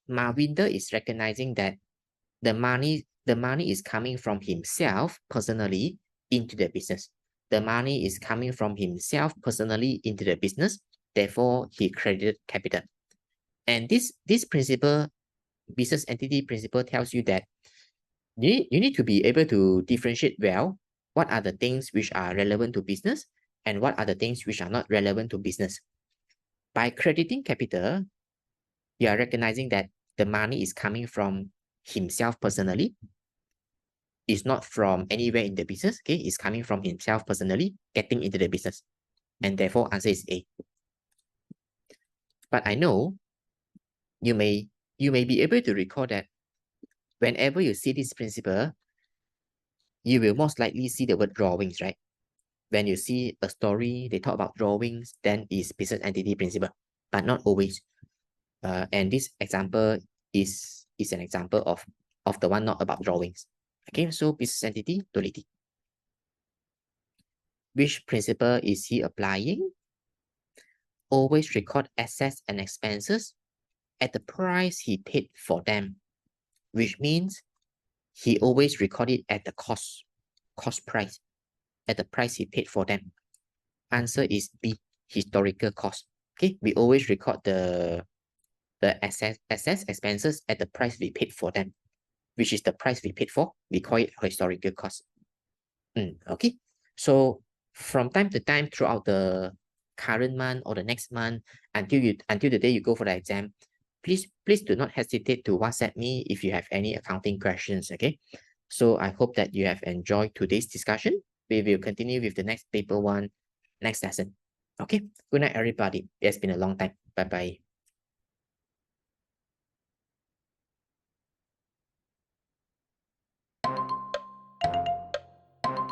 Marvinder is recognizing that the money is coming from himself personally into the business. The money is coming from himself personally into the business. Therefore, he credited capital. And this principle, business entity principle, tells you that you need to be able to differentiate well what are the things which are relevant to business and what are the things which are not relevant to business. By crediting capital, you are recognizing that the money is coming from himself personally. It's not from anywhere in the business. Okay, it's coming from himself personally, getting into the business. And therefore, answer is A. But I know you may be able to recall that whenever you see this principle, you will most likely see the word drawings, right? When you see a story, they talk about drawings, then it's business entity principle, but not always. And this example is an example of the one not about drawings. Okay, so business entity, duality. Which principle is he applying? always record assets and expenses at the price he paid for them, which means he always record it at the cost price, at the price he paid for them. Answer is B, historical cost. Okay, we always record the assets expenses at the price we paid for them, which is the price we paid for. We call it historical cost. Okay, so from time to time throughout the current month or the next month until the day you go for the exam, please do not hesitate to WhatsApp me if you have any accounting questions. Okay, so I hope that you have enjoyed today's discussion. We will continue with the next paper one next lesson. Okay, good night everybody. It's been a long time. Bye bye.